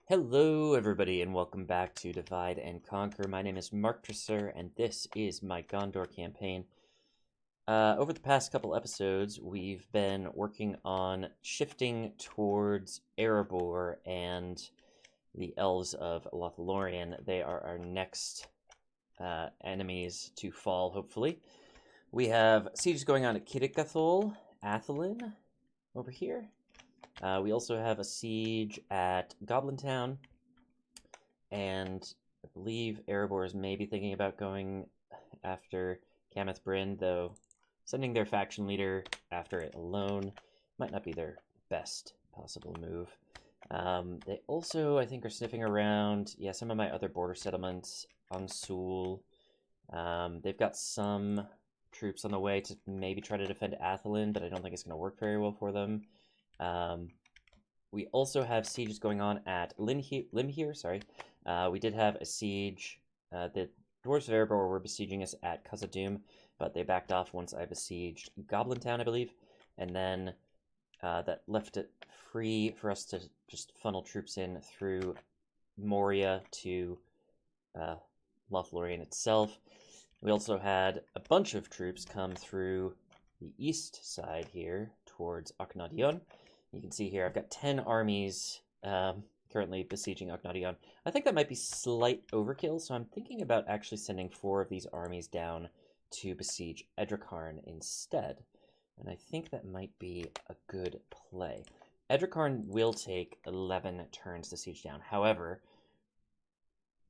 Hello, everybody, and welcome back to Divide and Conquer. My name is Mark Tresser, and this is my Gondor campaign. Over the past couple episodes, we've been working on shifting towards Erebor and the Elves of Lothlorien. They are our next enemies to fall, hopefully. We have sieges going on at Kirikathol, Athilin, over here. We also have a siege at Goblin Town, and I believe Erebor is maybe thinking about going after Cameth Bryn, though sending their faction leader after it alone might not be their best possible move. They also, I think, are sniffing around, some of my other border settlements, Angsul. They've got some troops on the way to maybe try to defend Athilin, but I don't think it's going to work very well for them. We also have sieges going on at Limhir, sorry. We did have a siege. The Dwarves of Erebor were besieging us at Khazad-Dum, but they backed off once I besieged Goblin Town, I believe. And then that left it free for us to just funnel troops in through Moria to Lothlorien itself. We also had a bunch of troops come through the east side here towards Aknadion. You can see here I've got 10 armies currently besieging Aknadion. I think that might be slight overkill, so I'm thinking about actually sending 4 of these armies down to besiege Edricarn instead. And I think that might be a good play. Edricarn will take 11 turns to siege down. However,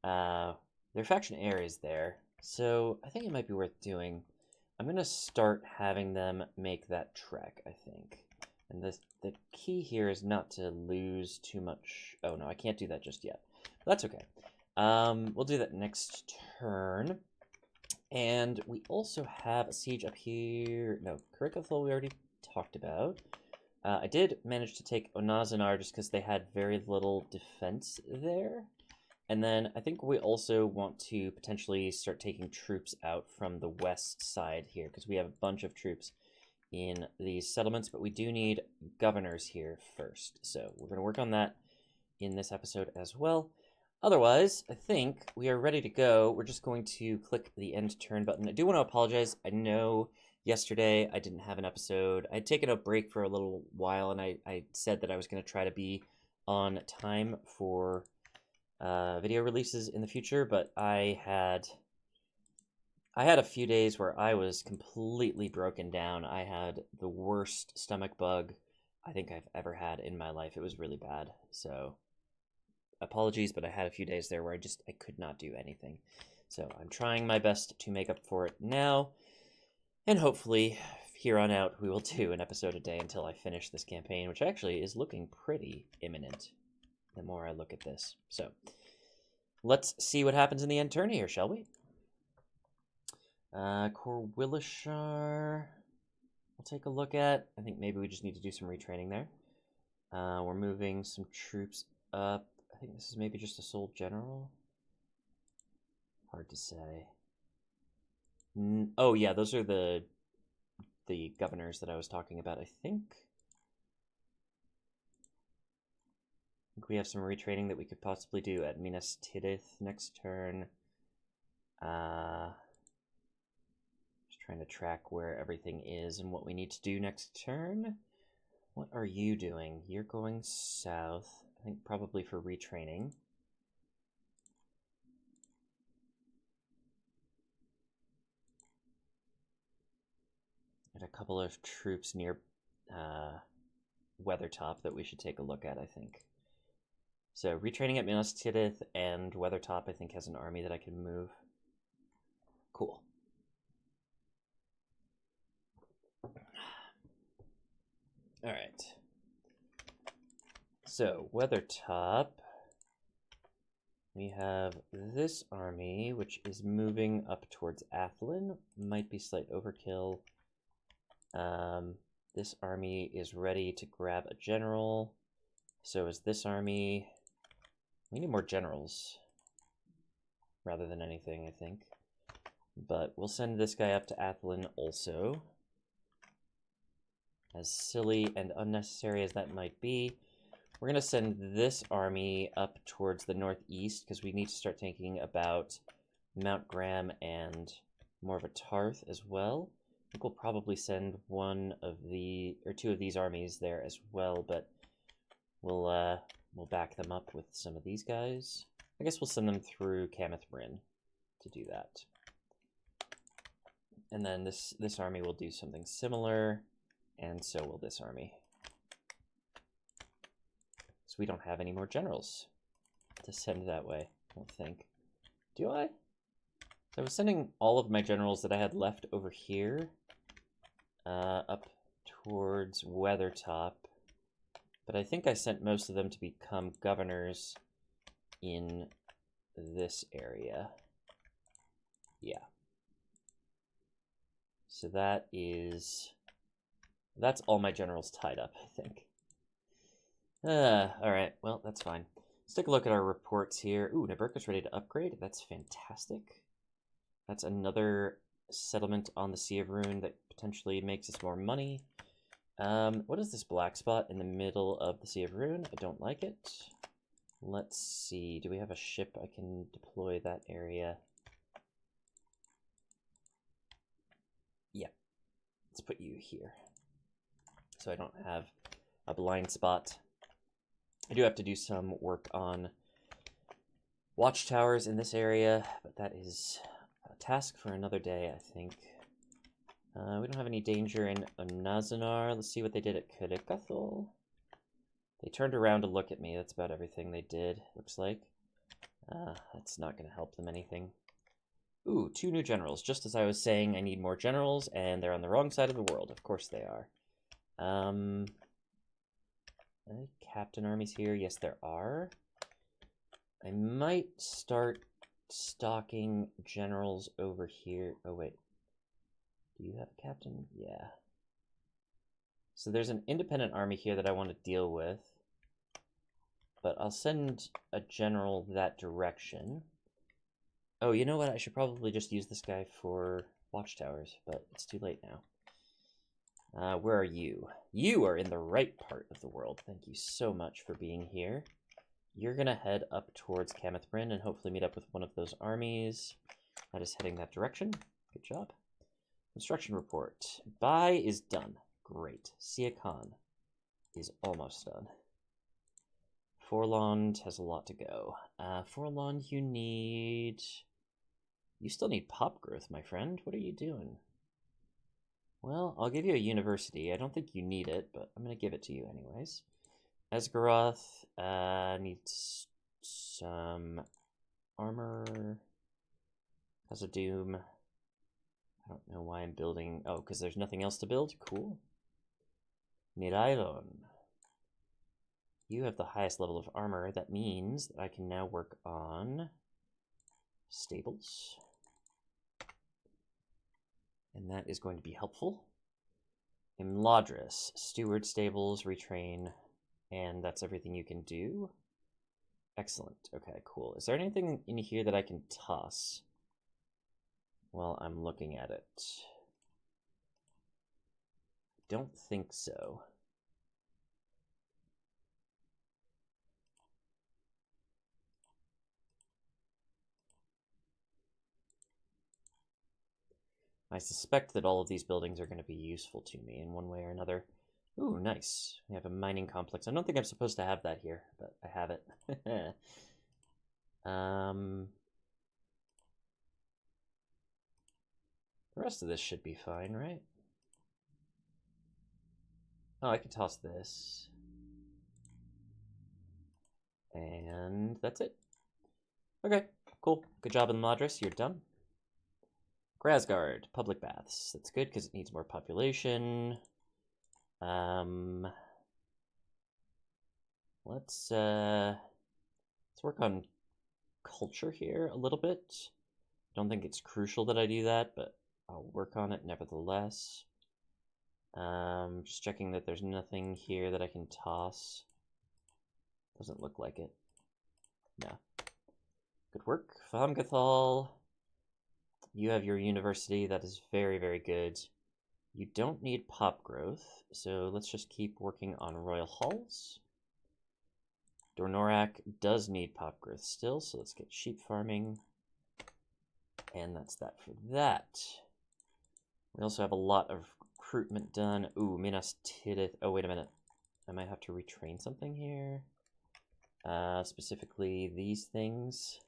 their faction heir is there, so I think it might be worth doing. I'm going to start having them make that trek, I think. And the key here is not to lose too much. Oh, no, I can't do that just yet. But that's okay. We'll do that next turn. And we also have a siege up here. No, Kirikathol we already talked about. I did manage to take Onazanar just because they had very little defense there. And then I think we also want to potentially start taking troops out from the west side here, because we have a bunch of troops in these settlements, but we do need governors here first. So we're going to work on that in this episode as well. Otherwise, I think we are ready to go. We're just going to click the end turn button. I do want to apologize. I know yesterday I didn't have an episode. I'd taken a break for a little while, and I said that I was going to try to be on time for video releases in the future, but I had a few days where I was completely broken down. I had the worst stomach bug I think I've ever had in my life. It was really bad. So apologies, but I had a few days there where I could not do anything. So I'm trying my best to make up for it now. And hopefully here on out we will do an episode a day until I finish this campaign, which actually is looking pretty imminent the more I look at this. So let's see what happens in the end turn here, shall we? Corwillishar, we'll take a look at. I think maybe we just need to do some retraining there. We're moving some troops up. I think this is maybe just a sole general. Hard to say. Oh yeah, those are the governors that I was talking about, I think. I think we have some retraining that we could possibly do at Minas Tirith next turn. Just trying to track where everything is and what we need to do next turn. What are you doing? You're going south. I think probably for retraining. And a couple of troops near Weathertop that we should take a look at, I think. So retraining at Minas Tirith and Weathertop, I think, has an army that I can move. Cool. All right. So Weathertop, we have this army, which is moving up towards Athilin. Might be slight overkill. This army is ready to grab a general. So is this army. We need more generals rather than anything, I think. But we'll send this guy up to Athilin also. As silly and unnecessary as that might be, We're going to send this army up towards the northeast because we need to start thinking about Mount Graham and Morvatarth as well. I think we'll probably send one of the, or two of these armies there as well, but we'll back them up with some of these guys. I guess we'll send them through Cameth Bryn to do that. And then this army will do something similar, and so will this army. So we don't have any more generals to send that way, I don't think. Do I? So I was sending all of my generals that I had left over here up towards Weathertop, but I think I sent most of them to become governors in this area. Yeah. So that's all my generals tied up, I think. Alright, well, that's fine. Let's take a look at our reports here. Ooh, Naburka's ready to upgrade. That's fantastic. That's another settlement on the Sea of Ruin that potentially makes us more money. What is this black spot in the middle of the Sea of Ruin? I don't like it. Let's see. Do we have a ship I can deploy that area? Yeah. Let's put you here, so I don't have a blind spot. I do have to do some work on watchtowers in this area, but that is a task for another day, I think. We don't have any danger in Onazanar. Let's see what they did at Kudikathul. They turned around to look at me. That's about everything they did, looks like. That's not going to help them anything. Ooh, 2 new generals. Just as I was saying, I need more generals, and they're on the wrong side of the world. Of course they are. Any captain armies here? Yes, there are. I might start stocking generals over here. Oh, wait. Do you have a captain? Yeah. So there's an independent army here that I want to deal with. But I'll send a general that direction. Oh, you know what? I should probably just use this guy for watchtowers, but it's too late now. Where are you? You are in the right part of the world. Thank you so much for being here. You're going to head up towards Cameth Bryn and hopefully meet up with one of those armies that is heading that direction. Good job. Construction report. Buy is done. Great. Siakan is almost done. Forlond has a lot to go. Forlond, you still need pop growth, my friend. What are you doing? Well, I'll give you a university. I don't think you need it, but I'm going to give it to you anyways. Esgaroth needs some armor. Khazad-Dum. I don't know why I'm building... Oh, because there's nothing else to build? Cool. Nirailon. You have the highest level of armor. That means that I can now work on stables. And that is going to be helpful. Imladris, Steward stables, retrain, and that's everything you can do. Excellent. Okay, cool. Is there anything in here that I can toss while I'm looking at it? Don't think so. I suspect that all of these buildings are going to be useful to me in one way or another. Ooh, nice. We have a mining complex. I don't think I'm supposed to have that here, but I have it. The rest of this should be fine, right? Oh, I can toss this. And that's it. Okay, cool. Good job in Madras. You're done. Grasgard, public baths. That's good because it needs more population. Let's work on culture here a little bit. Don't think it's crucial that I do that, but I'll work on it nevertheless. Just checking that there's nothing here that I can toss. Doesn't look like it. No. Good work. Famgathal. You have your university. That is very, very good. You don't need pop growth, so let's just keep working on royal halls. Dornorak does need pop growth still, so let's get sheep farming. And that's that for that. We also have a lot of recruitment done. Ooh, Minas Tirith. Oh, wait a minute. I might have to retrain something here. Specifically these things.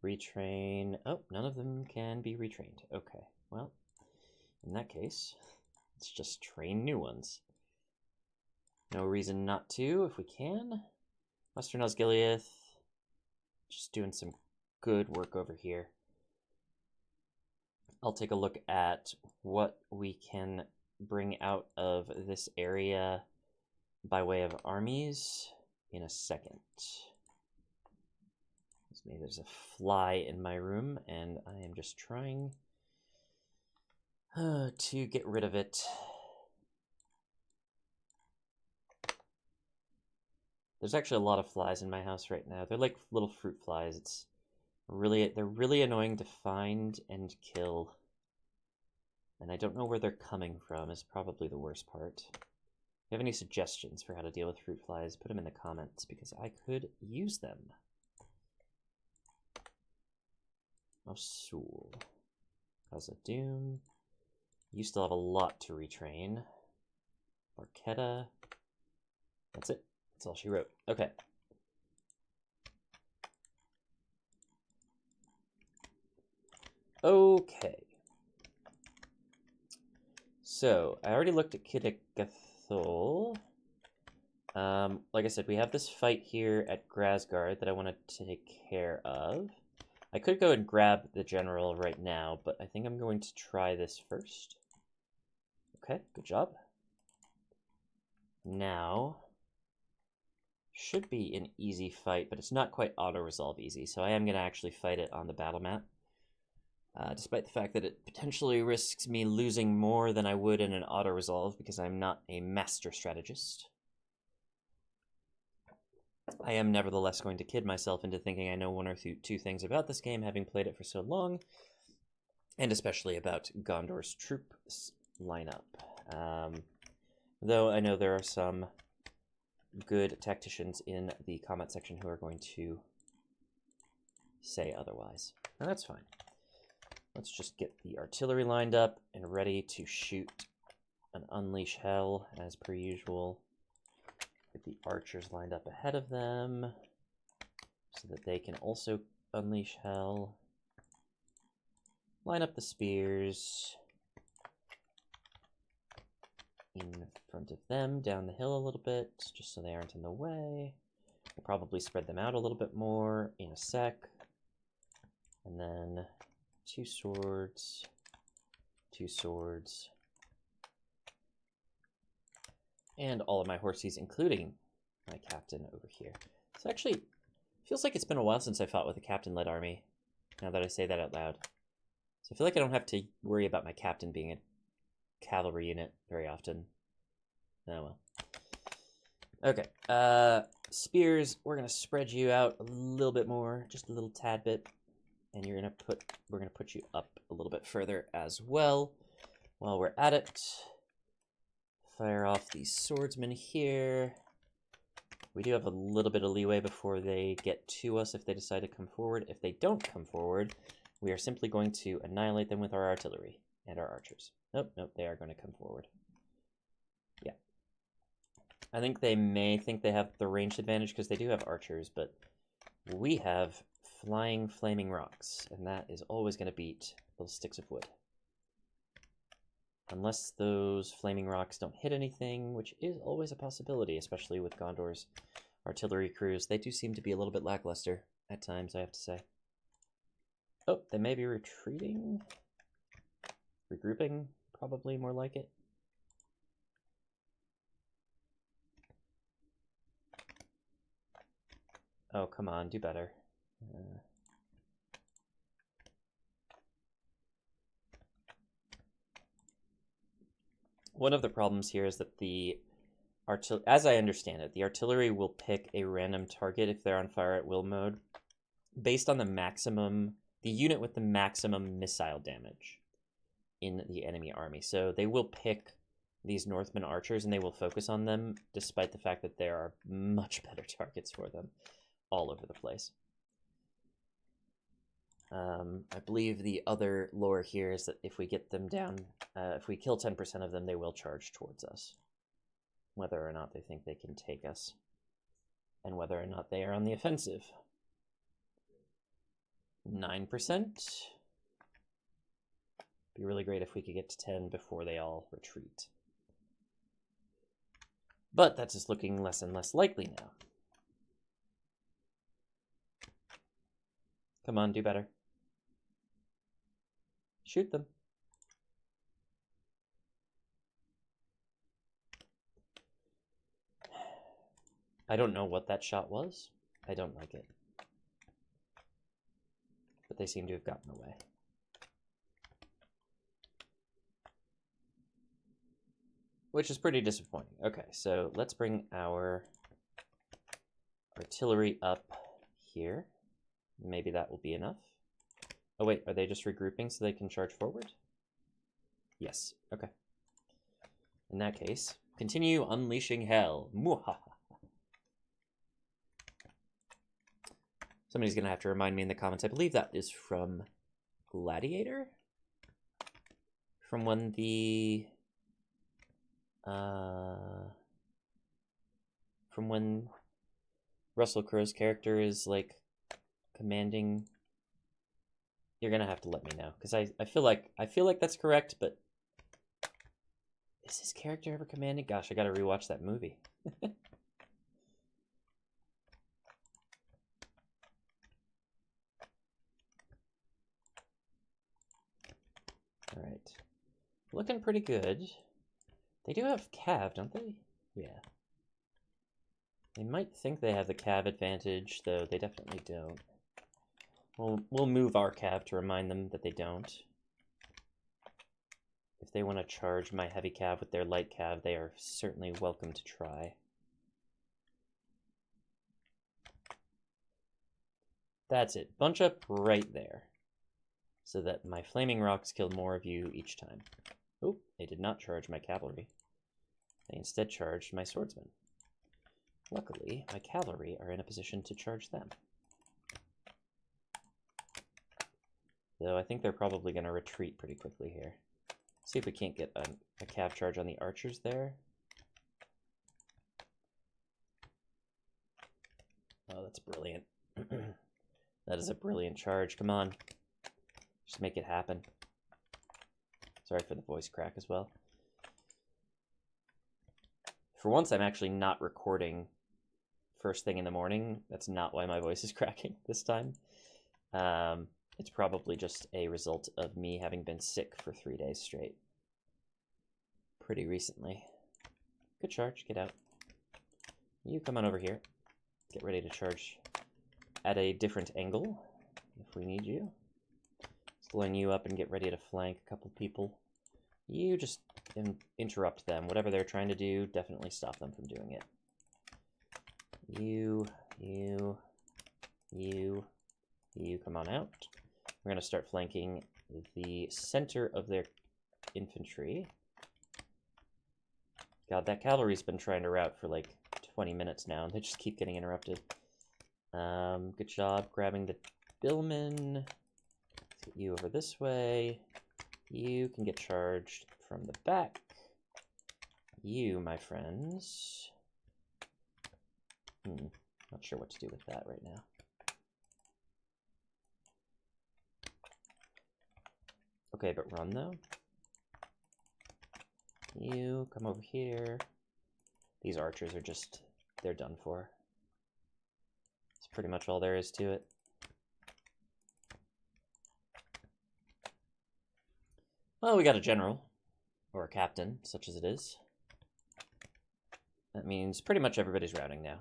Retrain. Oh, none of them can be retrained. Okay, well, in that case, let's just train new ones. No reason not to, if we can. Western Osgiliath. Just doing some good work over here. I'll take a look at what we can bring out of this area by way of armies in a second. There's a fly in my room, and I am just trying to get rid of it. There's actually a lot of flies in my house right now. They're like little fruit flies. They're really annoying to find and kill. And I don't know where they're coming from is probably the worst part. If you have any suggestions for how to deal with fruit flies, put them in the comments because I could use them. Mosul. Khazad-Dum. You still have a lot to retrain. Barketta. That's it. That's all she wrote. Okay. Okay. So, I already looked at Kidikathol. Like I said, we have this fight here at Grasgard that I want to take care of. I could go and grab the general right now, but I think I'm going to try this first. Okay, good job. Now, should be an easy fight, but it's not quite auto-resolve easy, so I am going to actually fight it on the battle map. Despite the fact that it potentially risks me losing more than I would in an auto-resolve because I'm not a master strategist. I am nevertheless going to kid myself into thinking I know one or two things about this game, having played it for so long, and especially about Gondor's troop lineup. Though I know there are some good tacticians in the comment section who are going to say otherwise. And that's fine. Let's just get the artillery lined up and ready to shoot an unleash hell as per usual. Get the archers lined up ahead of them so that they can also unleash hell. Line up the spears in front of them, down the hill a little bit, just so they aren't in the way. We'll probably spread them out a little bit more in a sec. And then 2 swords, 2 swords. And all of my horsies, including my captain over here. So actually, feels like it's been a while since I fought with a captain-led army, now that I say that out loud. So I feel like I don't have to worry about my captain being a cavalry unit very often. Oh well. Okay, spears, we're going to spread you out a little bit more, just a little tad bit. And we're going to put you up a little bit further as well. While we're at it, fire off these swordsmen here. We do have a little bit of leeway before they get to us if they decide to come forward. If they don't come forward, we are simply going to annihilate them with our artillery and our archers. Nope, they are going to come forward. Yeah. I think they may think they have the ranged advantage because they do have archers, but we have flying flaming rocks, and that is always going to beat those sticks of wood. Unless those flaming rocks don't hit anything, which is always a possibility, especially with Gondor's artillery crews. They do seem to be a little bit lackluster at times, I have to say. Oh, they may be retreating? Regrouping, probably more like it. Oh, come on, do better. One of the problems here is that as I understand it, the artillery will pick a random target if they're on fire at will mode based on the unit with the maximum missile damage in the enemy army. So they will pick these Northmen archers, and they will focus on them, despite the fact that there are much better targets for them all over the place. I believe the other lore here is that if we get them down, if we kill 10% of them, they will charge towards us, whether or not they think they can take us, and whether or not they are on the offensive. 9%. Be really great if we could get to 10 before they all retreat. But that's just looking less and less likely now. Come on, do better. Shoot them. I don't know what that shot was. I don't like it. But they seem to have gotten away. Which is pretty disappointing. Okay, so let's bring our artillery up here. Maybe that will be enough. Oh wait, are they just regrouping so they can charge forward? Yes, okay. In that case, continue unleashing hell. Mwahaha. Somebody's gonna have to remind me in the comments. I believe that is from Gladiator? From when the... from when Russell Crowe's character is, like, commanding... You're gonna have to let me know, because I feel like that's correct, but... Is his character ever commanding? Gosh, I gotta rewatch that movie. Alright. Looking pretty good. They do have cav, don't they? Yeah. They might think they have the cav advantage, though they definitely don't. We'll move our cav to remind them that they don't. If they want to charge my heavy cav with their light cav, they are certainly welcome to try. That's it. Bunch up right there, so that my flaming rocks kill more of you each time. Oh, they did not charge my cavalry. They instead charged my swordsmen. Luckily, my cavalry are in a position to charge them. Though I think they're probably going to retreat pretty quickly here. See if we can't get a cav charge on the archers there. Oh, that's brilliant. That is a brilliant charge. Come on. Just make it happen. Sorry for the voice crack as well. For once, I'm actually not recording first thing in the morning. That's not why my voice is cracking this time. It's probably just a result of me having been sick for 3 days straight. Pretty recently. Good charge, get out. You come on over here. Get ready to charge at a different angle if we need you. Slowing you up and get ready to flank a couple people. You just interrupt them. Whatever they're trying to do, definitely stop them from doing it. You come on out. We're going to start flanking the center of their infantry. God, that cavalry's been trying to rout for like 20 minutes now, and they just keep getting interrupted. Good job grabbing the billmen. Let's get you over this way. You can get charged from the back. You, my friends. Not sure what to do with that right now. Okay, but run though. You come over here. These archers are just, they're done for. That's pretty much all there is to it. Well, we got a general, or a captain, such as it is. That means pretty much everybody's routing now.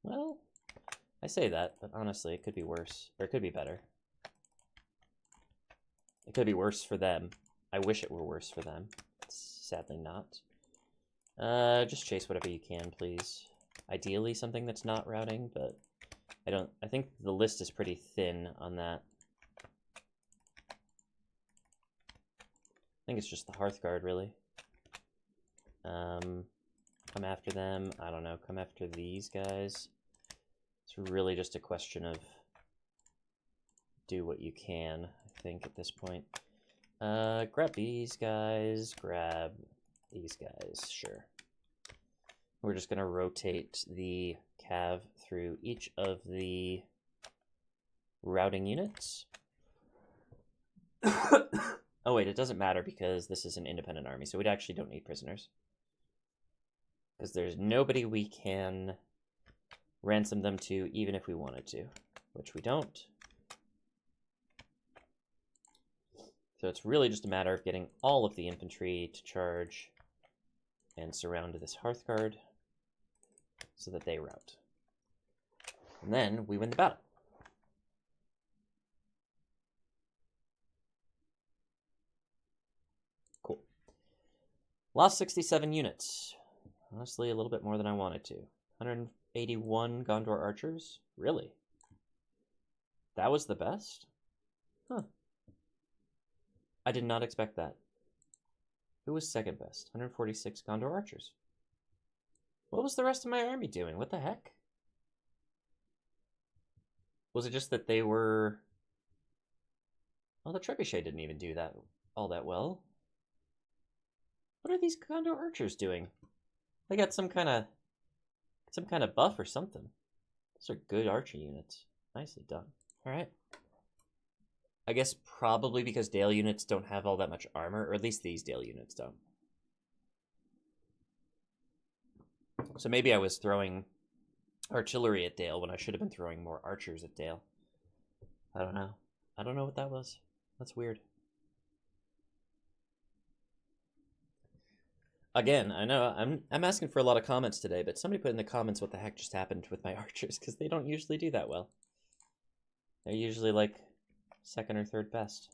Well, I say that, but honestly, it could be worse, or it could be better. It could be worse for them. I wish it were worse for them. It's sadly not. Just chase whatever you can, please. Ideally, something that's not routing, but I think the list is pretty thin on that. I think it's just the Hearthguard, really. Come after them. I don't know. Come after these guys. It's really just a question of do what you can, I think, at this point. Grab these guys. Grab these guys. Sure. We're just going to rotate the cav through each of the routing units. Oh wait, it doesn't matter because this is an independent army, so we actually don't need prisoners. Because there's nobody we can ransom them to, even if we wanted to, which we don't. So it's really just a matter of getting all of the infantry to charge and surround this Hearthguard so that they rout. And then we win the battle. Cool. Lost 67 units. Honestly, a little bit more than I wanted to. 181 Gondor archers? Really? That was the best? Huh. I did not expect that. Who was second best? 146 Gondor archers. What was the rest of my army doing? What the heck? Was it just that they were... Well, the Trebuchet didn't even do that all that well. What are these Gondor archers doing? They got some kind of buff or something. Those are good archer units. Nicely done. All right. I guess probably because Dale units don't have all that much armor, or at least these Dale units don't. So maybe I was throwing artillery at Dale when I should have been throwing more archers at Dale. I don't know. I don't know what that was. That's weird. Again, I know I'm asking for a lot of comments today, but somebody put in the comments what the heck just happened with my archers, because they don't usually do that well. They're usually like second or third best.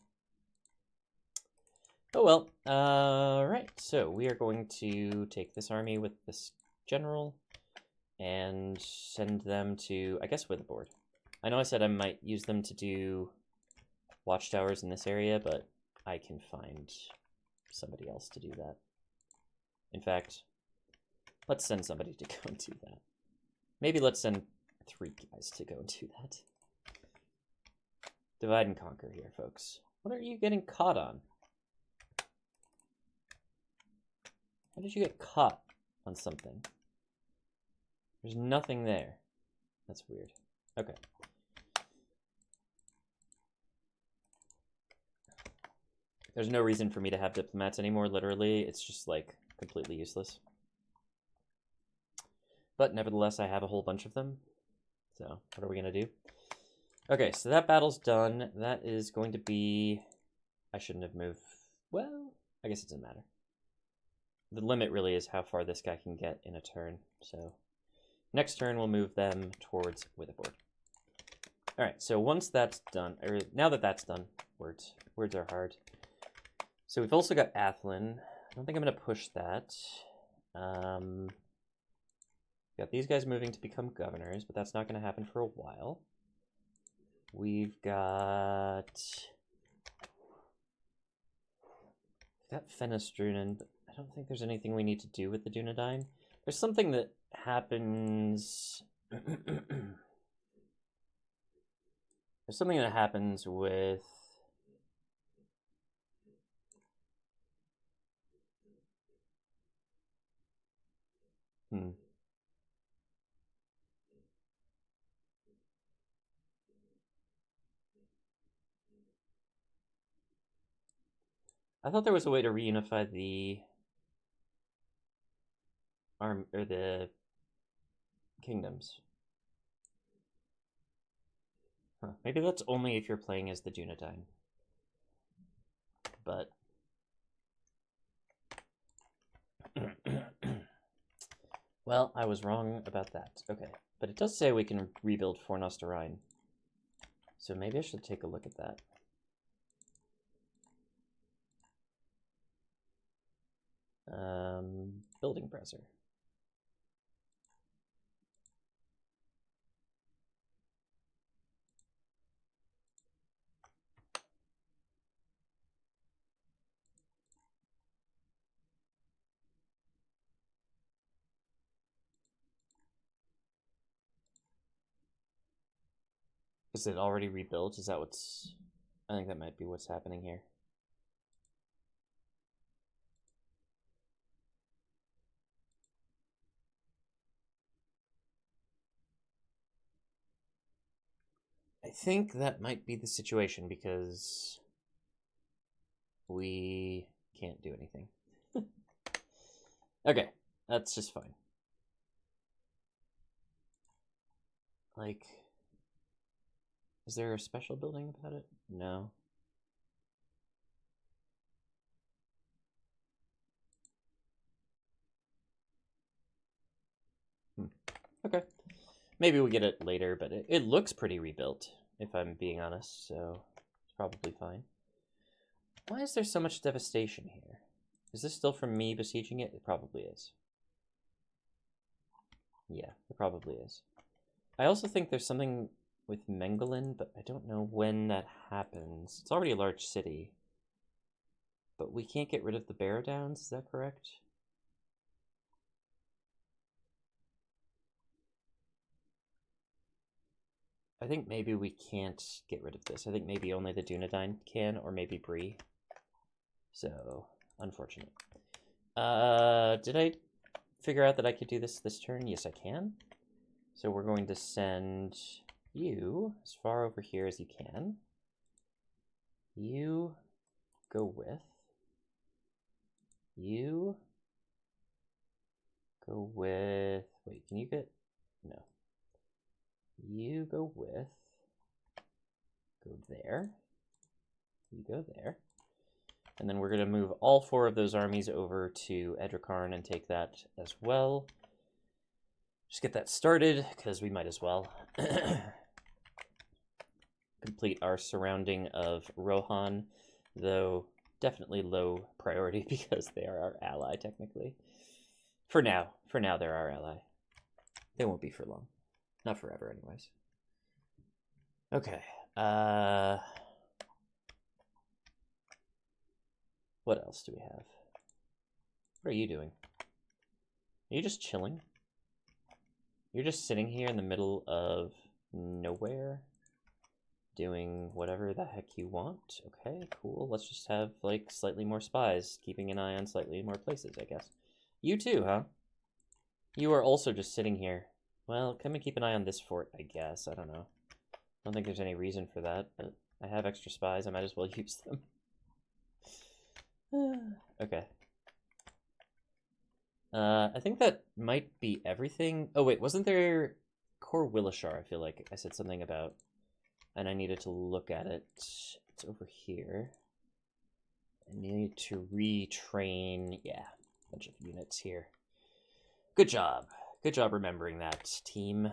Oh well. Alright, so we are going to take this army with this general and send them to, I guess, Witherboard. I know I said I might use them to do watchtowers in this area, but I can find somebody else to do that. In fact, let's send somebody to go and do that. Maybe let's send 3 guys to go and do that. Divide and conquer here, folks. What are you getting caught on? How did you get caught on something? There's nothing there. That's weird. Okay. There's no reason for me to have diplomats anymore, literally. It's just, like, completely useless. But nevertheless, I have a whole bunch of them. So, what are we going to do? Okay, so that battle's done. That is going to be... I shouldn't have moved... Well, I guess it doesn't matter. The limit really is how far this guy can get in a turn. So, next turn we'll move them towards Witherboard. Alright, so once that's done... Or now that that's done, words are hard. So we've also got Athilin. I don't think I'm going to push that. Got these guys moving to become governors, but that's not going to happen for a while. We've got Fenestrunen, but I don't think there's anything we need to do with the Dunedain. There's something that happens... There's something that happens with... I thought there was a way to reunify the the kingdoms. Huh. Maybe that's only if you're playing as the Dunedain. But well, I was wrong about that. Okay, but it does say we can rebuild Fornost-Arine. So maybe I should take a look at that. Building browser. Is it already rebuilt? Is that what's... I think that might be what's happening here. I think that might be the situation because we can't do anything. Okay, that's just fine. Like, is there a special building about it? No. Okay. Maybe we get it later, but it looks pretty rebuilt, if I'm being honest, so it's probably fine. Why is there so much devastation here? Is this still from me besieging it? It probably is. Yeah, it probably is. I also think there's something with Mengelin, but I don't know when that happens. It's already a large city. But we can't get rid of the Barrow Downs, is that correct? I think maybe we can't get rid of this. I think maybe only the Dunedain can, or maybe Bree. So, unfortunate. Did I figure out that I could do this turn? Yes, I can. So we're going to send you as far over here as you can. You go with. You go with... Wait, can you get... No. You go with... Go there. You go there. And then we're going to move all 4 of those armies over to Edricarn and take that as well. Just get that started, because we might as well. Complete our surrounding of Rohan, though definitely low priority because they are our ally, technically. For now, they're our ally. They won't be for long. Not forever, anyways. Okay. What else do we have? What are you doing? Are you just chilling? You're just sitting here in the middle of nowhere, doing whatever the heck you want. Okay, cool. Let's just have, like, slightly more spies, keeping an eye on slightly more places, I guess. You too, huh? You are also just sitting here. Well, come and keep an eye on this fort, I guess. I don't know. I don't think there's any reason for that, but I have extra spies. I might as well use them. Okay. I think that might be everything. Oh, wait, wasn't there Core Willishar? I feel like I said something about, and I needed to look at it. It's over here. I need to retrain, yeah, a bunch of units here. Good job. Good job remembering that, team.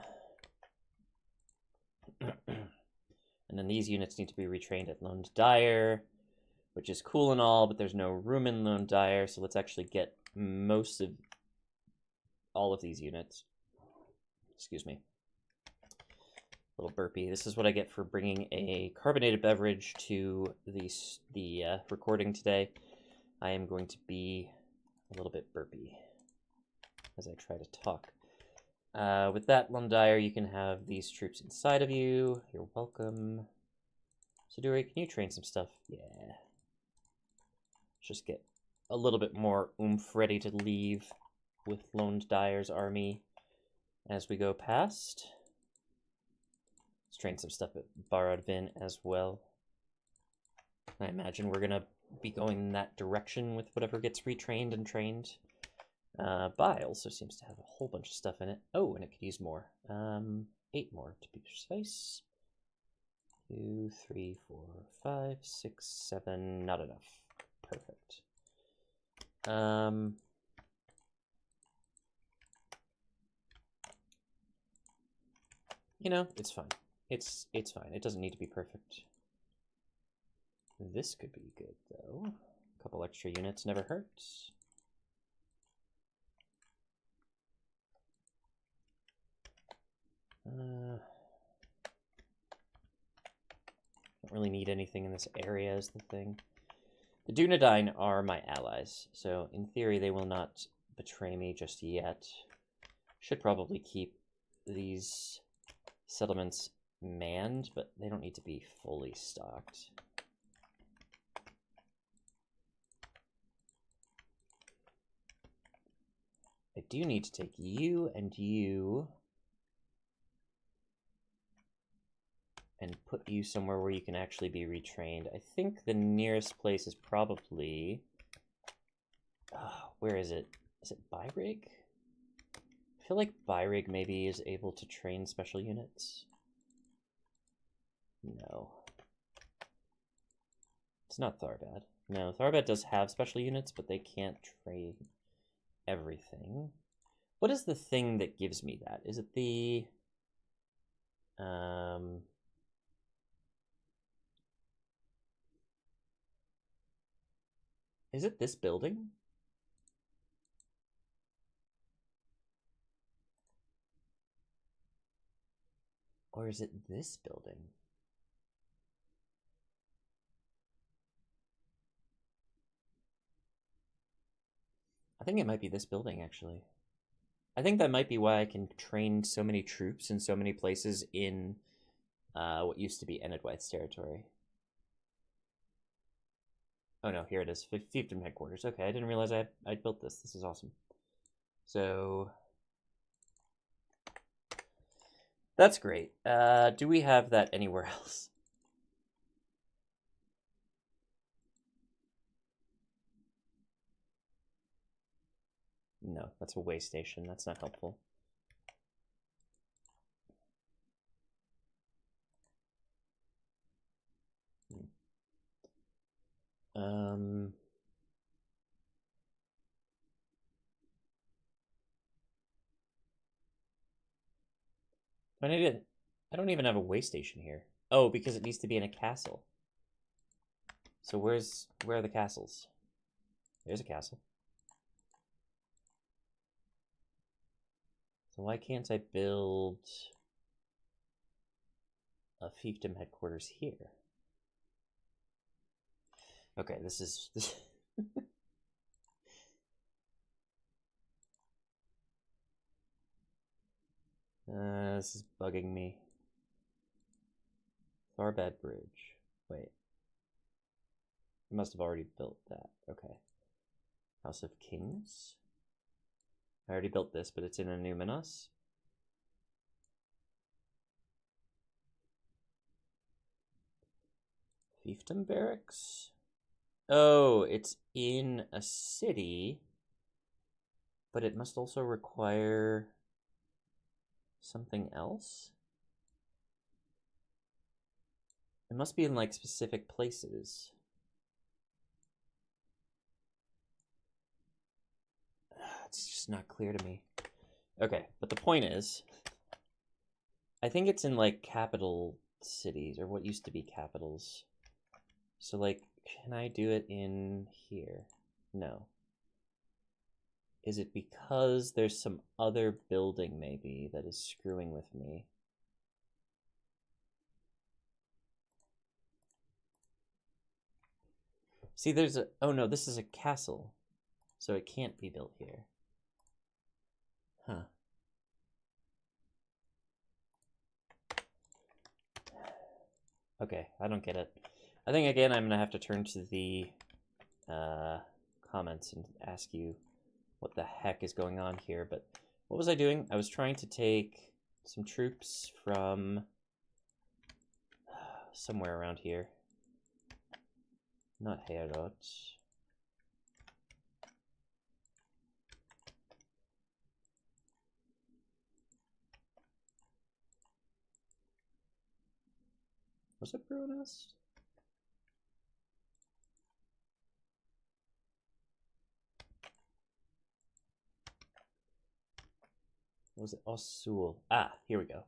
And then these units need to be retrained at Lone Dire, which is cool and all, but there's no room in Lone Dire, so let's actually get most of all of these units. Excuse me. Little burpee. This is what I get for bringing a carbonated beverage to the recording today. I am going to be a little bit burpy as I try to talk. With that, Lundire, you can have these troops inside of you. You're welcome. Siduri, can you train some stuff? Yeah. Just get a little bit more oomph ready to leave with Lone Dire's army as we go past. Let's train some stuff at Barad-Vin as well. I imagine we're going to be going in that direction with whatever gets retrained and trained. Bai also seems to have a whole bunch of stuff in it. Oh, and it could use more. 8 more to be precise. 2, 3, 4, 5, 6, 7. Not enough. Perfect. You know, it's fine. It's fine. It doesn't need to be perfect. This could be good, though. A couple extra units never hurts. Don't really need anything in this area is the thing. The Dunedain are my allies, so in theory they will not betray me just yet. Should probably keep these settlements manned, but they don't need to be fully stocked. I do need to take you and you and put you somewhere where you can actually be retrained. I think the nearest place is probably... where is it? Is it Byrig? I feel like Byrig maybe is able to train special units. No. It's not Tharbad. No, Tharbad does have special units, but they can't train everything. What is the thing that gives me that? Is it the... Is it this building? Or is it this building? I think it might be this building, actually. I think that might be why I can train so many troops in so many places in what used to be Enedwyth's territory. Oh no, here it is. Fiefdom headquarters. Okay, I didn't realize I built this. This is awesome. So... that's great. Do we have that anywhere else? No, that's a way station. That's not helpful. I don't even have a way station here. Oh, because it needs to be in a castle. So where are the castles? There's a castle. So why can't I build a fiefdom headquarters here? Okay, this is... this is bugging me. Tharbad Bridge. Wait. I must have already built that. Okay. House of Kings. I already built this, but it's in a Numinos. Fiefdom Barracks? Oh, it's in a city, but it must also require something else? It must be in, like, specific places. It's just not clear to me. Okay, but the point is, I think it's in, like, capital cities, or what used to be capitals. So, like, can I do it in here? No. Is it because there's some other building, maybe, that is screwing with me? See, there's a... oh, no, this is a castle. So it can't be built here. Huh. Okay, I don't get it. I think, again, I'm going to have to turn to the comments and ask you what the heck is going on here. But what was I doing? I was trying to take some troops from somewhere around here. Not Ered. Was it Bruinest? Was it Ossul? Ah, here we go.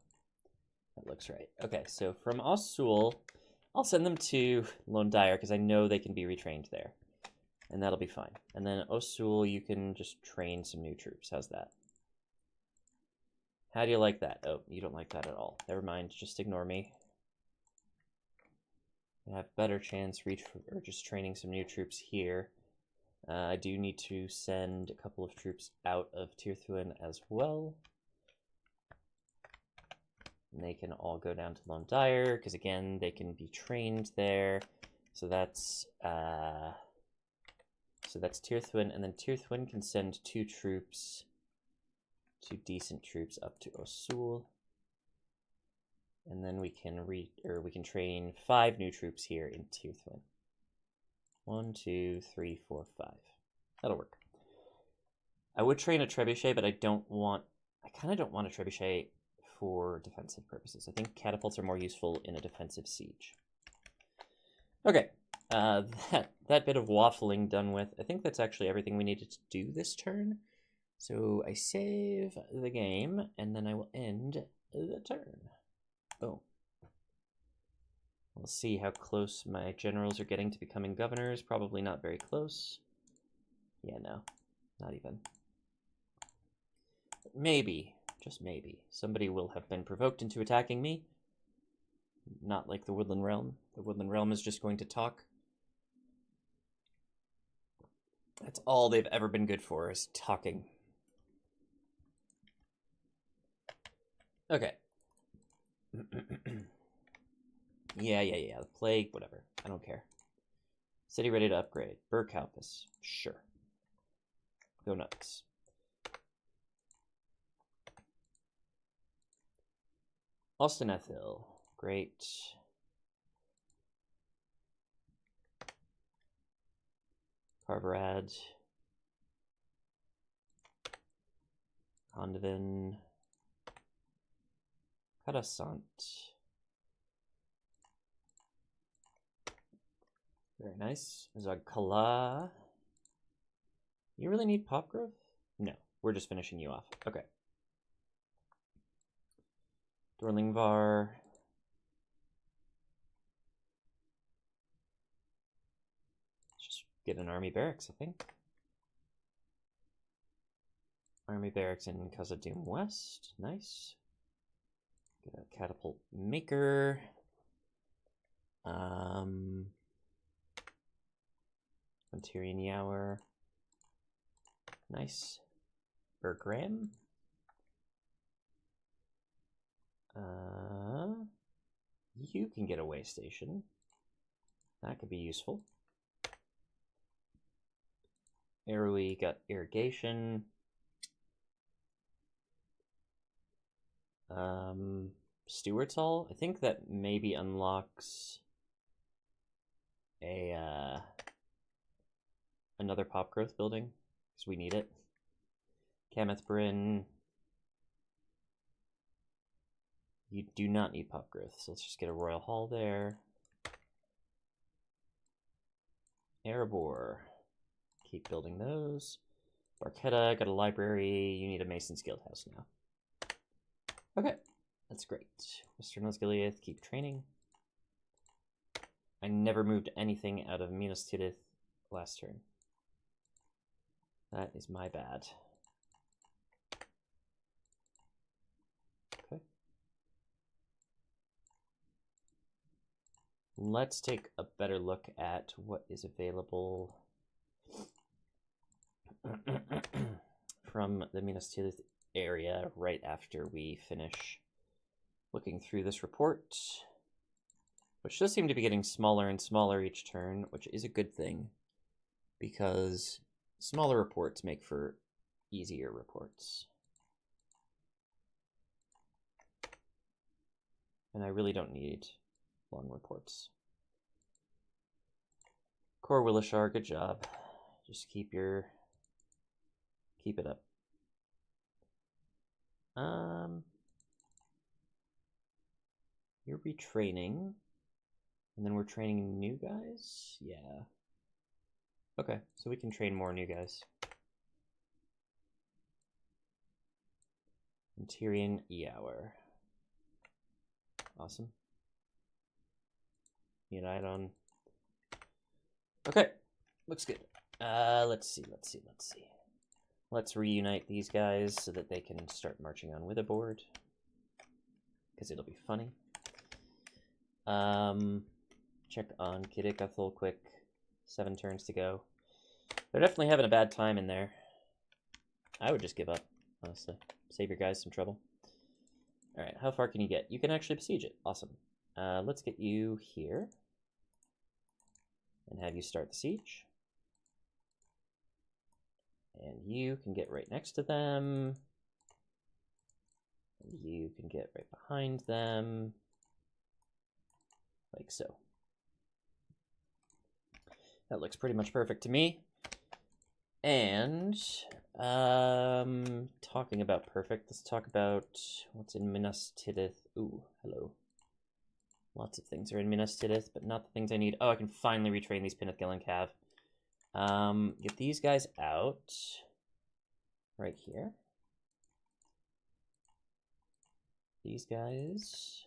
That looks right. Okay, so from Ossul, I'll send them to Londyre because I know they can be retrained there. And that'll be fine. And then Ossul, you can just train some new troops. How's that? How do you like that? Oh, you don't like that at all. Never mind, just ignore me. I have better chance or just training some new troops here. I do need to send a couple of troops out of Tirthuin as well. And they can all go down to Lone Dire, because again, they can be trained there. So that's Tirthwin, and then Tirthwin can send 2 decent troops up to Osul. And then we can train 5 new troops here in Tirthwin. 1, 2, 3, 4, 5. That'll work. I would train a trebuchet, but I kind of don't want a trebuchet for defensive purposes. I think catapults are more useful in a defensive siege. Okay, that bit of waffling done with. I think that's actually everything we needed to do this turn. So I save the game, and then I will end the turn. Oh. We'll see how close my generals are getting to becoming governors. Probably not very close. Yeah, no. Not even. But maybe, just maybe, somebody will have been provoked into attacking me. Not like the Woodland Realm. The Woodland Realm is just going to talk. That's all they've ever been good for, is talking. Okay. Yeah. The plague, whatever. I don't care. City ready to upgrade. Burghaupus. Sure. Go nuts. Austin-Ethil. Great. Carverad. Condovin. Cadasant. Very nice. Zagkala. You really need pop growth? No, we're just finishing you off. Okay. Dorlingvar. Let's just get an army barracks, I think. Army barracks in Khazad-Dum West. Nice. Get a catapult maker. Tyrion Yower. Nice. Bergram. You can get a way station. That could be useful. Arrowy got irrigation. Steward's Hall. I think that maybe unlocks a another pop growth building, because we need it. Kameth Bryn. You do not need pop growth, so let's just get a royal hall there. Erebor. Keep building those. Barketta, got a library. You need a Mason's Guildhouse now. Okay, that's great. Western Osgiliath, keep training. I never moved anything out of Minas Tirith last turn. That is my bad. Okay. Let's take a better look at what is available from the Minas Tirith area right after we finish looking through this report, which does seem to be getting smaller and smaller each turn, which is a good thing, because smaller reports make for easier reports. And I really don't need long reports. Cor Willishar, good job. Just keep it up. You're retraining, and then we're training new guys? Yeah. Okay, so we can train more new guys. And Tyrion Yower. Awesome. Unite on. Okay, looks good. Let's see. Let's reunite these guys so that they can start marching on Witherboard, because it'll be funny. Check on Kidikathul quick. 7 turns to go. They're definitely having a bad time in there. I would just give up, honestly. Save your guys some trouble. Alright, how far can you get? You can actually besiege it. Awesome. Let's get you here. And have you start the siege. And you can get right next to them. And you can get right behind them. Like so. That looks pretty much perfect to me. And talking about perfect, let's talk about what's in Minas Tirith. Ooh, hello. Lots of things are in Minas Tirith, but not the things I need. Oh, I can finally retrain these Pinnathgil and Cav. Get these guys out. Right here. These guys.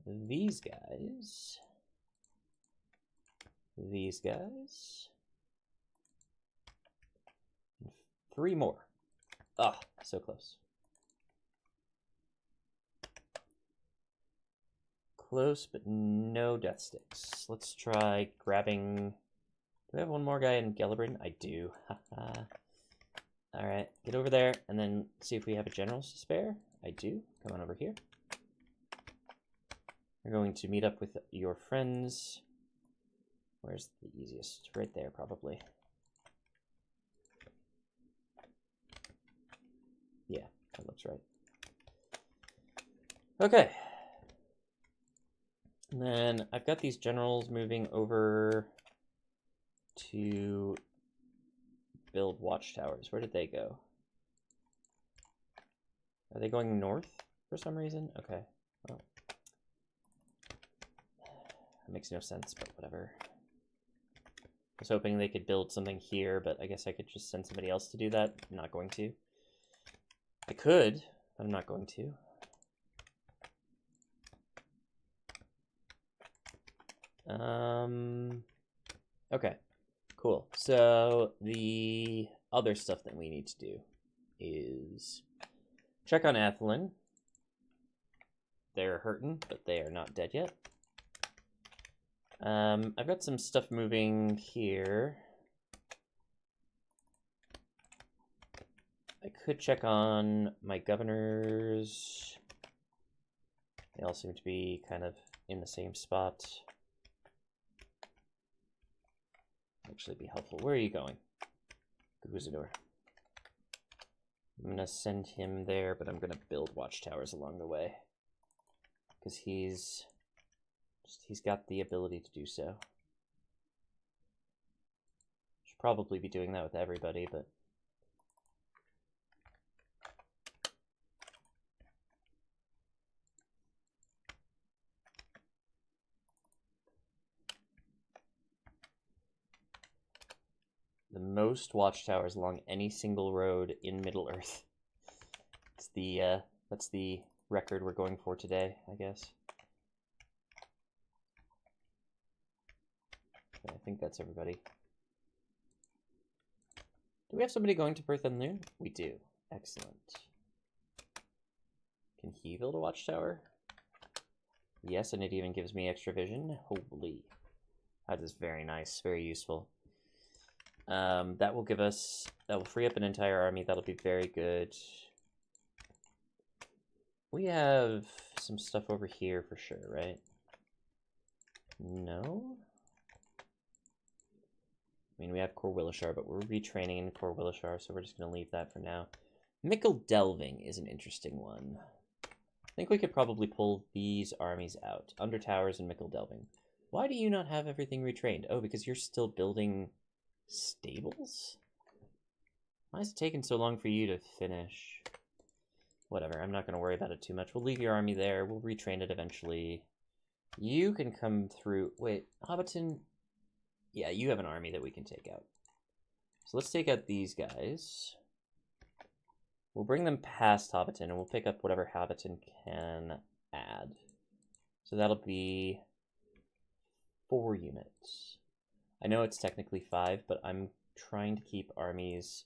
These guys. These guys. And 3 more. Ah, so close. Close, but no death sticks. Let's try grabbing... Do I have one more guy in Gellibrand? I do. Alright, get over there, and then see if we have a general to spare. I do. Come on over here. We're going to meet up with your friends. Where's the easiest? Right there, probably. Yeah, that looks right. Okay. And then I've got these generals moving over to build watchtowers. Where did they go? Are they going north for some reason? Okay. Well, that makes no sense, but whatever. I was hoping they could build something here, but I guess I could just send somebody else to do that. I'm not going to. I could, but I'm not going to. Okay, cool. So the other stuff that we need to do is check on Athilin. They're hurting, but they are not dead yet. I've got some stuff moving here. I could check on my governors. They all seem to be kind of in the same spot. Actually be helpful. Where are you going? Khazad-Dum. I'm gonna send him there, but I'm gonna build watchtowers along the way. Because he's got the ability to do so. Should probably be doing that with everybody, but the most watchtowers along any single road in Middle-earth. It's the that's the record we're going for today, I guess. Okay, I think that's everybody. Do we have somebody going to Perth and Luin? We do. Excellent. Can he build a watchtower? Yes, and it even gives me extra vision. Holy. That is very nice, very useful. That will free up an entire army. That'll be very good. We have some stuff over here for sure, right? No? I mean, we have Corwillishar, but we're retraining in Corwillishar, so we're just going to leave that for now. Mickle Delving is an interesting one. I think we could probably pull these armies out. Under Towers and Mickle Delving. Why do you not have everything retrained? Oh, because you're still building stables? Why is it taking so long for you to finish? Whatever, I'm not going to worry about it too much. We'll leave your army there. We'll retrain it eventually. You can come through... Wait, Hobbiton... Yeah, you have an army that we can take out. So let's take out these guys. We'll bring them past Hobbiton, and we'll pick up whatever Hobbiton can add. So that'll be 4 units. I know it's technically 5, but I'm trying to keep armies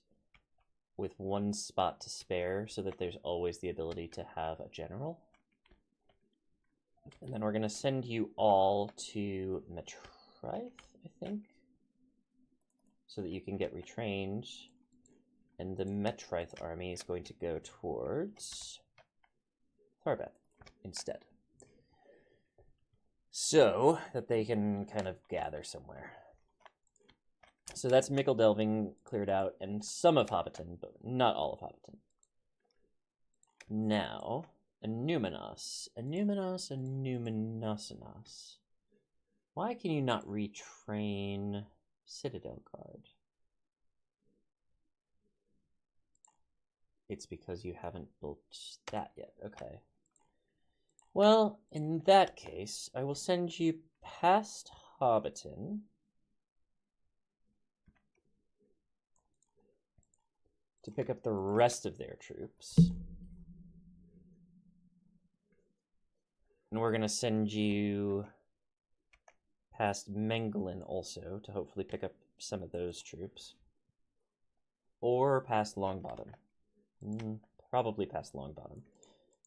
with 1 spot to spare so that there's always the ability to have a general. And then we're going to send you all to Metrith, I think, so that you can get retrained. And the Metrith army is going to go towards Farbeth instead. So that they can kind of gather somewhere. So that's Mickle Delving cleared out, and some of Hobbiton, but not all of Hobbiton. Now, a Numenos. Why can you not retrain Citadel Guard? It's because you haven't built that yet. Okay. Well, in that case, I will send you past Hobbiton to pick up the rest of their troops. And we're going to send you past Menglin also to hopefully pick up some of those troops. Or past Longbottom. Probably past Longbottom.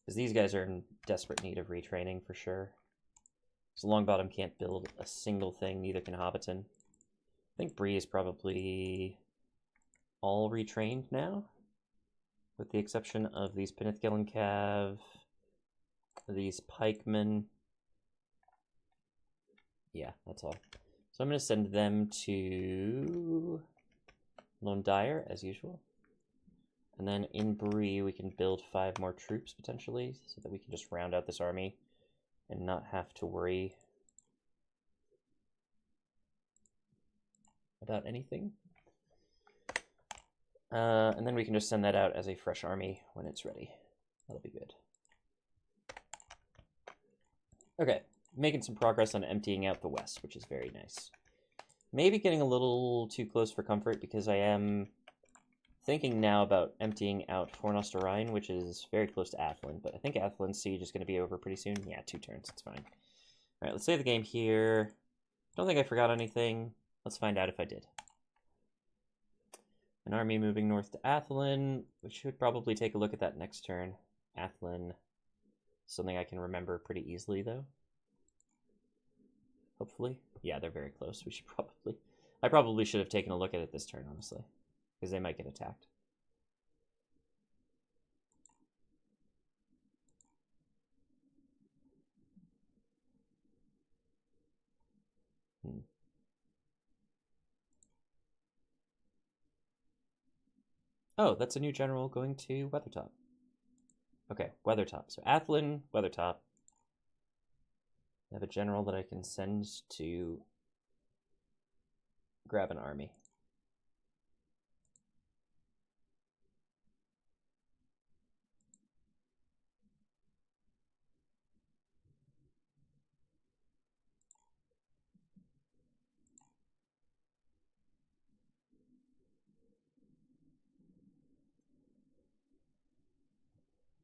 Because these guys are in desperate need of retraining for sure. So Longbottom can't build a single thing, neither can Hobbiton. I think Bree is probably all retrained now. With the exception of these Penithgillen Cav, these pikemen. Yeah, that's all. So I'm going to send them to Lone Dyer, as usual. And then in Bree, we can build 5 more troops, potentially, so that we can just round out this army and not have to worry about anything. And then we can just send that out as a fresh army when it's ready. That'll be good. Okay, making some progress on emptying out the west, which is very nice. Maybe getting a little too close for comfort, because I am thinking now about emptying out Fornost Orion, which is very close to Athilin, but I think Athilin's siege is going to be over pretty soon. Yeah, 2 turns, it's fine. All right, let's save the game here. Don't think I forgot anything. Let's find out if I did. An army moving north to Athilin. We should probably take a look at that next turn. Athilin, something I can remember pretty easily, though. Hopefully. Yeah, they're very close. We should probably... I probably should have taken a look at it this turn, honestly. Because they might get attacked. Oh, that's a new general going to Weathertop. Okay, Weathertop. So Athilin, Weathertop. I have a general that I can send to grab an army.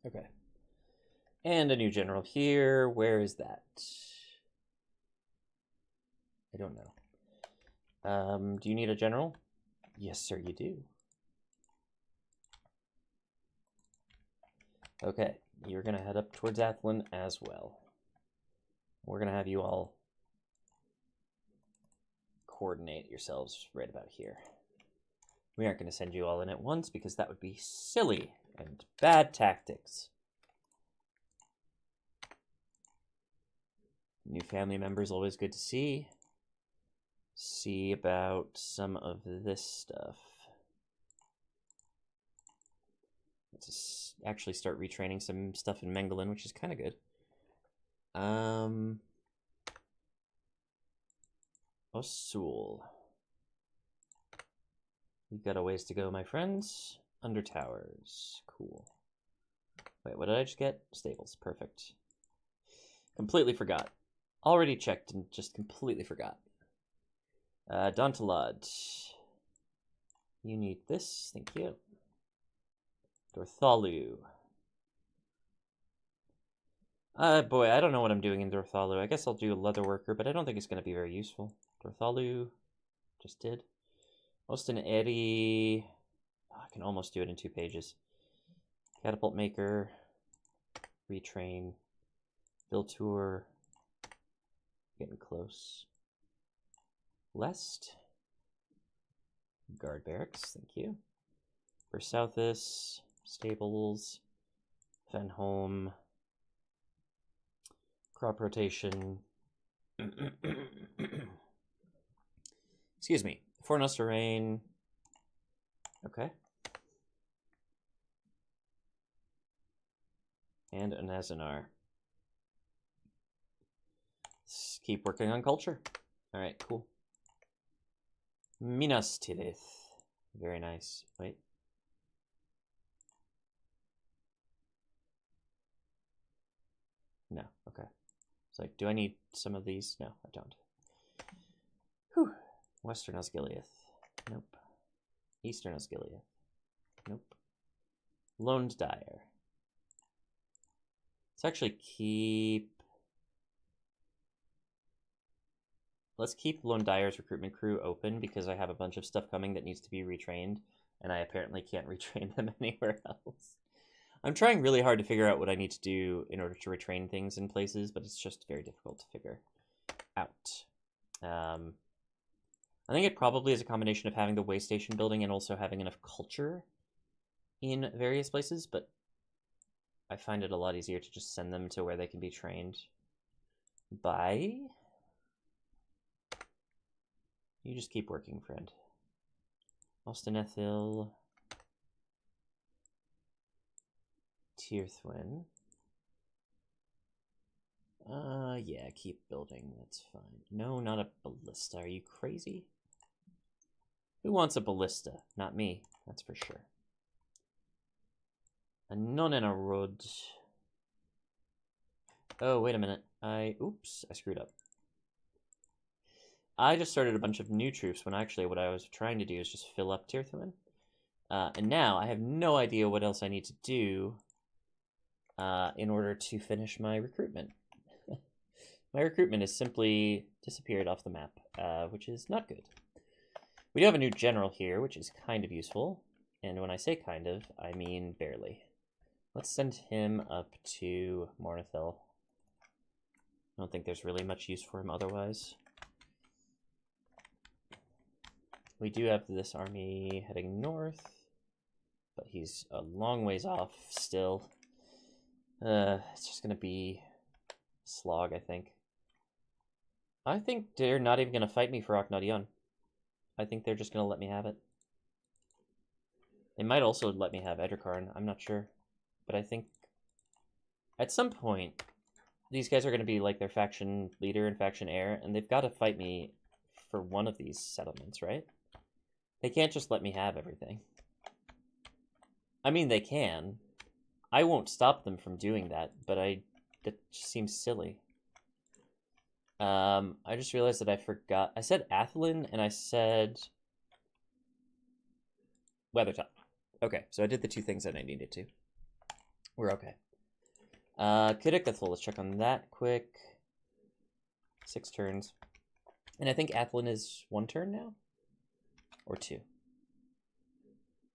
Okay. And a new general here. Where is that? I don't know. Do you need a general? Yes, sir, you do. Okay, you're going to head up towards Athilin as well. We're going to have you all coordinate yourselves right about here. We aren't going to send you all in at once because that would be silly and bad tactics. New family members, always good to see. See about some of this stuff. Let's actually start retraining some stuff in Menglin, which is kind of good. Osul. You've got a ways to go, my friends. Under towers. Cool. Wait, what did I just get? Stables. Perfect. Completely forgot. Already checked and just completely forgot. Dontalad. You need this. Thank you. Dorthalu. Boy, I don't know what I'm doing in Dorthalu. I guess I'll do a leather worker, but I don't think it's going to be very useful. Dorthalu. Just did. Austin Eddie. Oh, I can almost do it in 2 pages. Catapult Maker. Retrain. Viltour. Getting close. Lest. Guard Barracks, thank you. For Southis. Stables. Fenholm. Crop rotation. Excuse me. Fornos terrain. Okay. And an Azanar. Let's keep working on culture. Alright, cool. Minas Tirith. Very nice. Wait. No, okay. It's like, do I need some of these? No, I don't. Whew. Western Osgiliath. Nope. Eastern Osgiliath. Nope. Loaned Dire. Let's actually keep... Let's keep Lone Dire's recruitment crew open because I have a bunch of stuff coming that needs to be retrained, and I apparently can't retrain them anywhere else. I'm trying really hard to figure out what I need to do in order to retrain things in places, but it's just very difficult to figure out. I think it probably is a combination of having the way station building and also having enough culture in various places, but I find it a lot easier to just send them to where they can be trained by... You just keep working, friend. Austin Ethil. Tirthwin. Yeah, keep building. That's fine. No, not a ballista. Are you crazy? Who wants a ballista? Not me. That's for sure. A non and a rod. Oh, wait a minute. Oops, I screwed up. I just started a bunch of new troops when actually what I was trying to do is just fill up Tirthwin. And now I have no idea what else I need to do in order to finish my recruitment. My recruitment has simply disappeared off the map, which is not good. We do have a new general here, which is kind of useful. And when I say kind of, I mean barely. Let's send him up to Mornithil. I don't think there's really much use for him otherwise. We do have this army heading north, but he's a long ways off still. It's just going to be a slog, I think. I think they're not even going to fight me for Akhnadion. I think they're just going to let me have it. They might also let me have Edricarn, I'm not sure. But I think at some point, these guys are going to be like their faction leader and faction heir, and they've got to fight me for one of these settlements, right? They can't just let me have everything. I mean, they can. I won't stop them from doing that, but that just seems silly. I just realized that I forgot. I said Athilin, and I said Weathertop. Okay, so I did the two things that I needed to. We're okay. Kidikathul, let's check on that quick. 6 turns. And I think Athilin is 1 turn now? Or 2?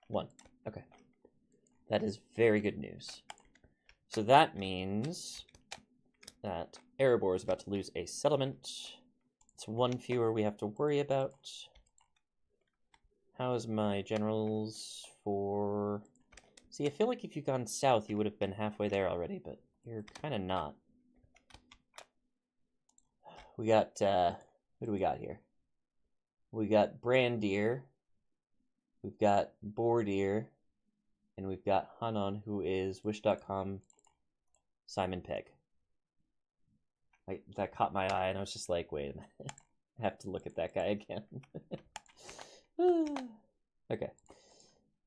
1. Okay. That is very good news. So that means that Erebor is about to lose a settlement. It's 1 fewer we have to worry about. How's my generals for... See, I feel like if you'd gone south, you would have been halfway there already, but you're kind of not. We got, who do we got here? We got Brandir, we've got Bordir, and we've got Hanan, who is Wish.com Simon Pegg. That caught my eye, and I was just like, wait a minute. I have to look at that guy again. Okay.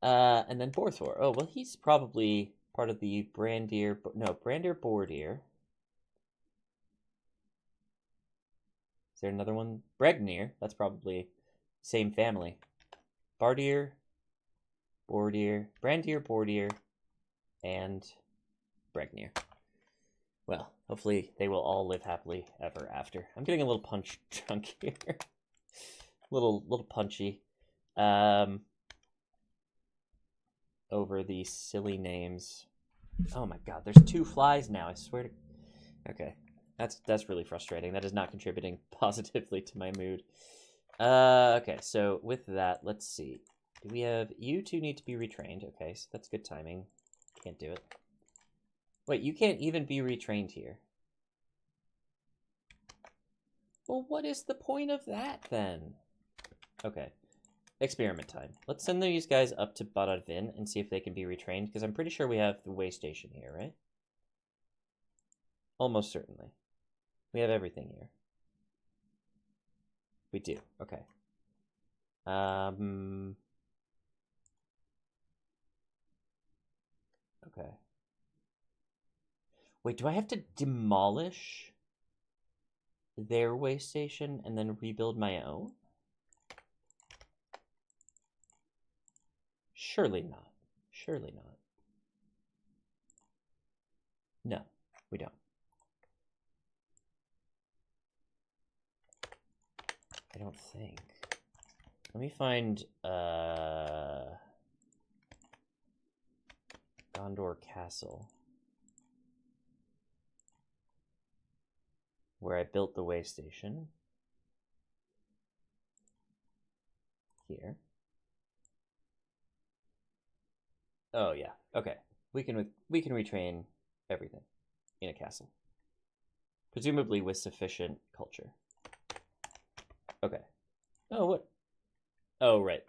And then Borthor. Oh, well, he's probably part of the Brandir... No, Brandir Bordir. Is there another one? Bregnir. That's probably same family. Bardir, Bordir, Brandir, Bordir, and Bregnir. Well, hopefully they will all live happily ever after. I'm getting a little punch drunk here. little punchy. Over these silly names. Oh my god, there's 2 flies now, I swear to... Okay. That's really frustrating. That is not contributing positively to my mood. Okay, so with that, let's see. Do we have... You 2 need to be retrained. Okay, so that's good timing. Can't do it. Wait, you can't even be retrained here. Well, what is the point of that, then? Okay. Experiment time. Let's send these guys up to Badavin and see if they can be retrained, because I'm pretty sure we have the way station here, right? Almost certainly. We have everything here. We do. Okay. Okay. Wait, do I have to demolish their way station and then rebuild my own? Surely not. Surely not. No, we don't. I don't think. Let me find Gondor Castle, where I built the way station. Here. Oh yeah. Okay. We can retrain everything in a castle, presumably with sufficient culture. Okay. Oh, what? Oh, right.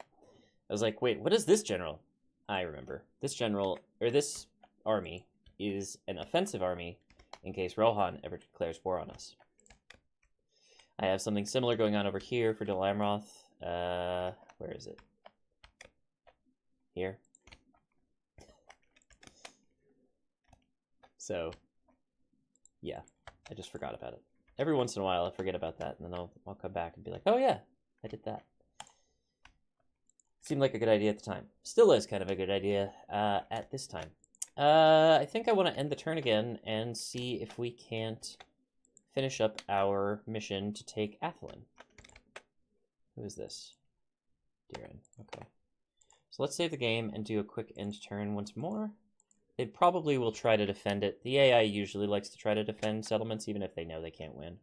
I was like, wait, what is this general? I remember. This general, or this army, is an offensive army in case Rohan ever declares war on us. I have something similar going on over here for Dol Amroth. Where is it? Here. So, yeah, I just forgot about it. Every once in a while, I forget about that, and then I'll come back and be like, oh yeah, I did that. Seemed like a good idea at the time. Still is kind of a good idea at this time. I think I want to end the turn again and see if we can't finish up our mission to take Athilin. Who is this? Diren. Okay. So let's save the game and do a quick end turn once more. They probably will try to defend it. The AI usually likes to try to defend settlements even if they know they can't win,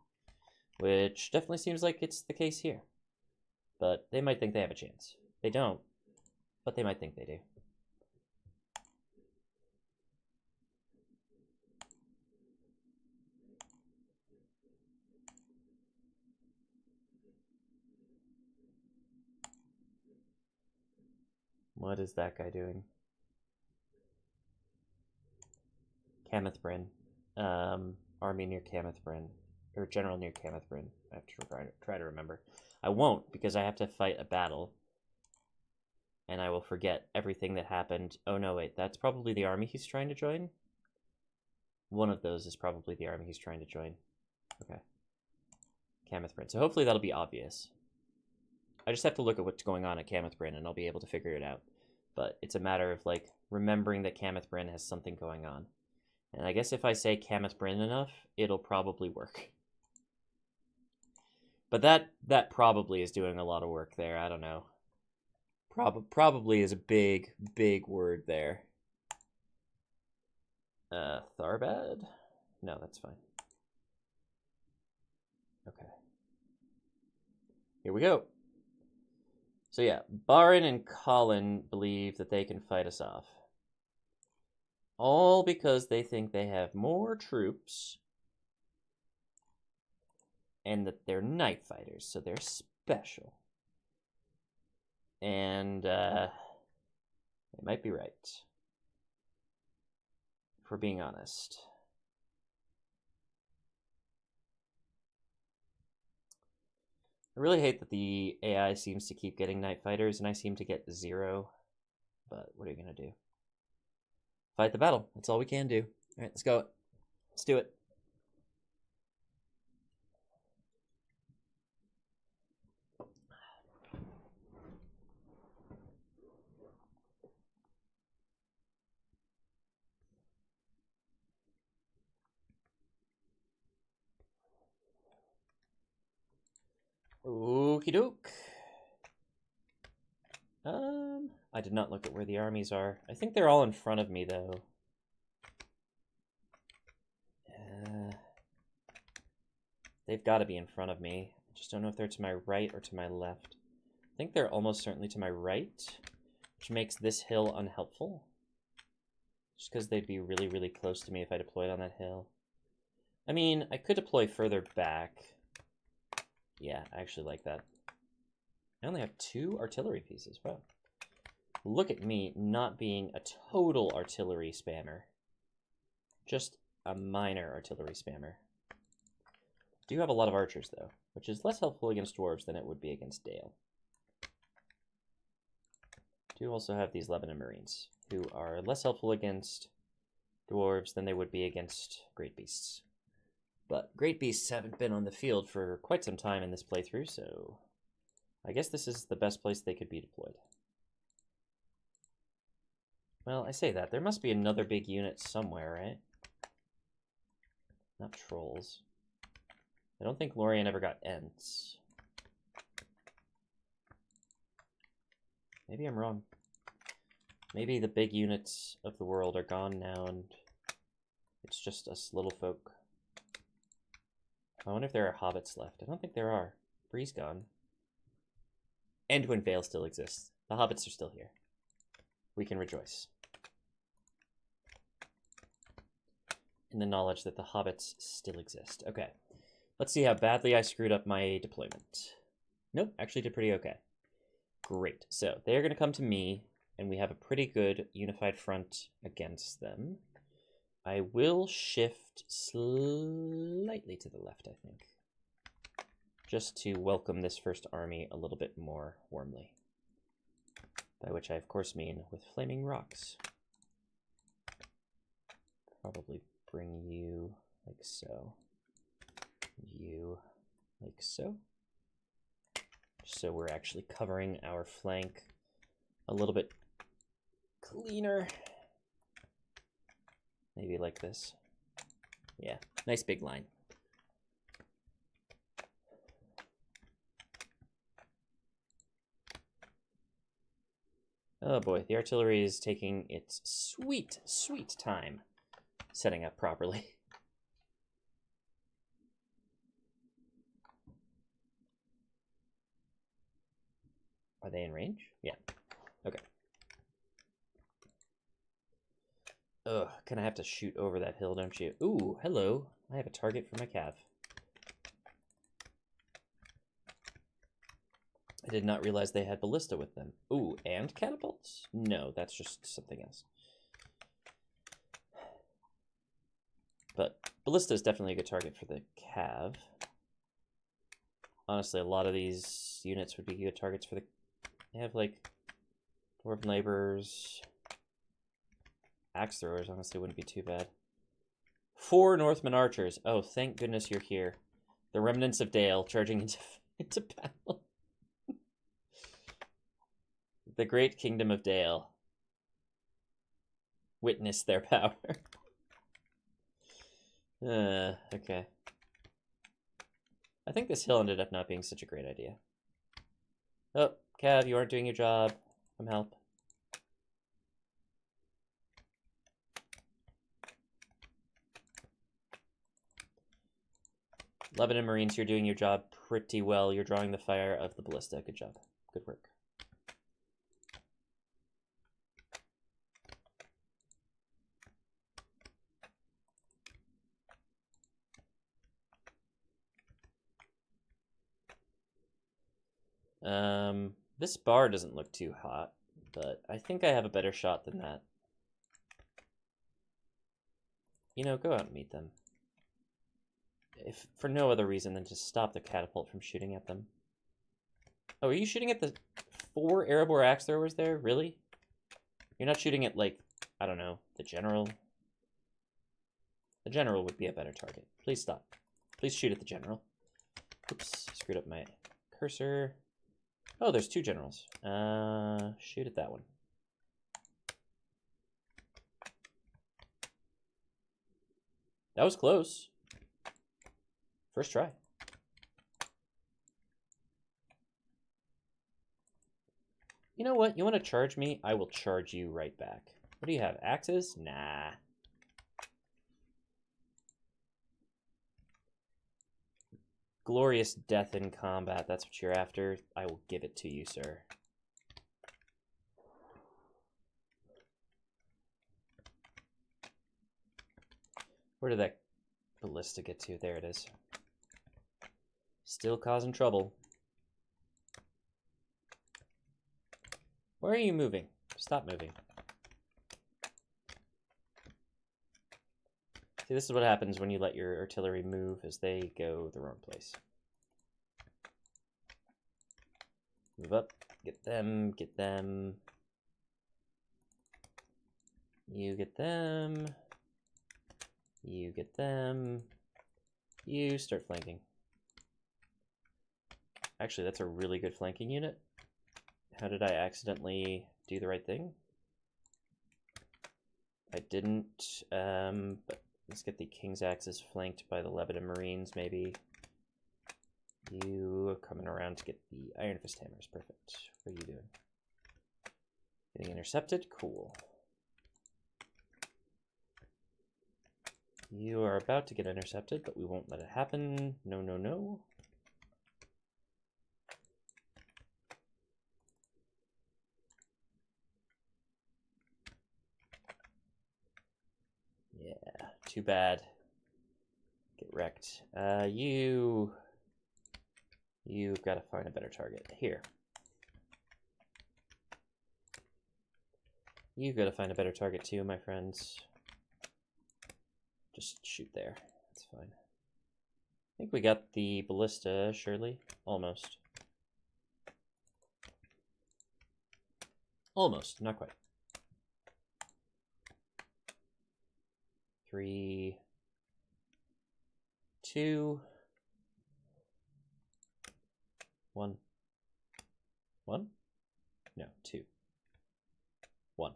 which definitely seems like it's the case here. But they might think they have a chance. They don't, but they might think they do. What is that guy doing? Camethbryn. Army near Camethbryn. Or general near Camethbryn. I have to try to remember. I won't, because I have to fight a battle. And I will forget everything that happened. Oh no, wait, that's probably the army he's trying to join? One of those is probably the army he's trying to join. Okay. Camethbryn. So hopefully that'll be obvious. I just have to look at what's going on at Camethbryn and I'll be able to figure it out. But it's a matter of, like, remembering that Camethbryn has something going on. And I guess if I say Camethbryn enough, it'll probably work. But that probably is doing a lot of work there. I don't know. Probably is a big, big word there. Tharbad? No, that's fine. Okay. Here we go. So yeah, Barin and Colin believe that they can fight us off. All because they think they have more troops and that they're night fighters, so they're special. And they might be right, if we're being honest. I really hate that the AI seems to keep getting night fighters and I seem to get 0. But what are you going to do? Fight the battle. That's all we can do. All right, let's go. Let's do it. Okie doke. I did not look at where the armies are. I think they're all in front of me, though. They've got to be in front of me. I just don't know if they're to my right or to my left. I think they're almost certainly to my right, which makes this hill unhelpful. Just because they'd be really, really close to me if I deployed on that hill. I mean, I could deploy further back. Yeah, I actually like that. I only have 2 artillery pieces. Wow. Look at me not being a total artillery spammer. Just a minor artillery spammer. Do have a lot of archers, though, which is less helpful against dwarves than it would be against Dale. Do also have these Lebanon Marines, who are less helpful against dwarves than they would be against great beasts. But great beasts haven't been on the field for quite some time in this playthrough, so I guess this is the best place they could be deployed. Well, I say that. There must be another big unit somewhere, right? Not trolls. I don't think Lorien ever got Ents. Maybe I'm wrong. Maybe the big units of the world are gone now and it's just us little folk. I wonder if there are hobbits left. I don't think there are. Bree's gone. Anduin Vale still exists. The hobbits are still here. We can rejoice in the knowledge that the hobbits still exist. Okay. Let's see how badly I screwed up my deployment. Nope, actually did pretty okay. Great. So they're going to come to me, and we have a pretty good unified front against them. I will shift slightly to the left, I think, just to welcome this first army a little bit more warmly. By which I, of course, mean with flaming rocks. Probably bring you like so. You like so. So we're actually covering our flank a little bit cleaner. Maybe like this. Yeah, nice big line. Oh boy, the artillery is taking its sweet, sweet time setting up properly. Are they in range? Yeah. Okay. Ugh, gonna have to shoot over that hill, don't you? Ooh, hello. I have a target for my cav. I did not realize they had ballista with them. Ooh, and catapults? No, that's just something else. But ballista is definitely a good target for the cav. Honestly, a lot of these units would be good targets for the... They have, like, dwarven laborers. Axe throwers, honestly, wouldn't be too bad. 4 Northman archers. Oh, thank goodness you're here. The remnants of Dale charging into battle. The great kingdom of Dale. Witness their power. Okay. I think this hill ended up not being such a great idea. Oh, Cav, you aren't doing your job. Come help. Lebanon Marines, you're doing your job pretty well. You're drawing the fire of the ballista. Good job. Good work. This bar doesn't look too hot, but I think I have a better shot than that. You know, go out and meet them. If for no other reason than to stop the catapult from shooting at them. Oh, are you shooting at the 4 Erebor axe throwers there? Really? You're not shooting at, like, I don't know, the general? The general would be a better target. Please stop. Please shoot at the general. Oops, screwed up my cursor. Oh, there's 2 generals. Shoot at that one. That was close. First try. You know what? You want to charge me? I will charge you right back. What do you have? Axes? Nah. Glorious death in combat. That's what you're after. I will give it to you, sir. Where did that ballista get to? There it is. Still causing trouble. Where are you moving? Stop moving. See, this is what happens when you let your artillery move as they go the wrong place. Move up. Get them. Get them. You get them. You get them. You start flanking. Actually, that's a really good flanking unit. How did I accidentally do the right thing? I didn't, but let's get the King's Axes flanked by the Lebanon Marines, maybe. You are coming around to get the Iron Fist Hammers. Perfect. What are you doing? Getting intercepted? Cool. You are about to get intercepted, but we won't let it happen. No, no, no. Yeah, too bad. Get wrecked. You've got to find a better target. Here. You've got to find a better target too, my friends. Just shoot there. That's fine. I think we got the ballista, surely. Almost. Almost, not quite. 3, 2, 1. 1? No, 2. 1.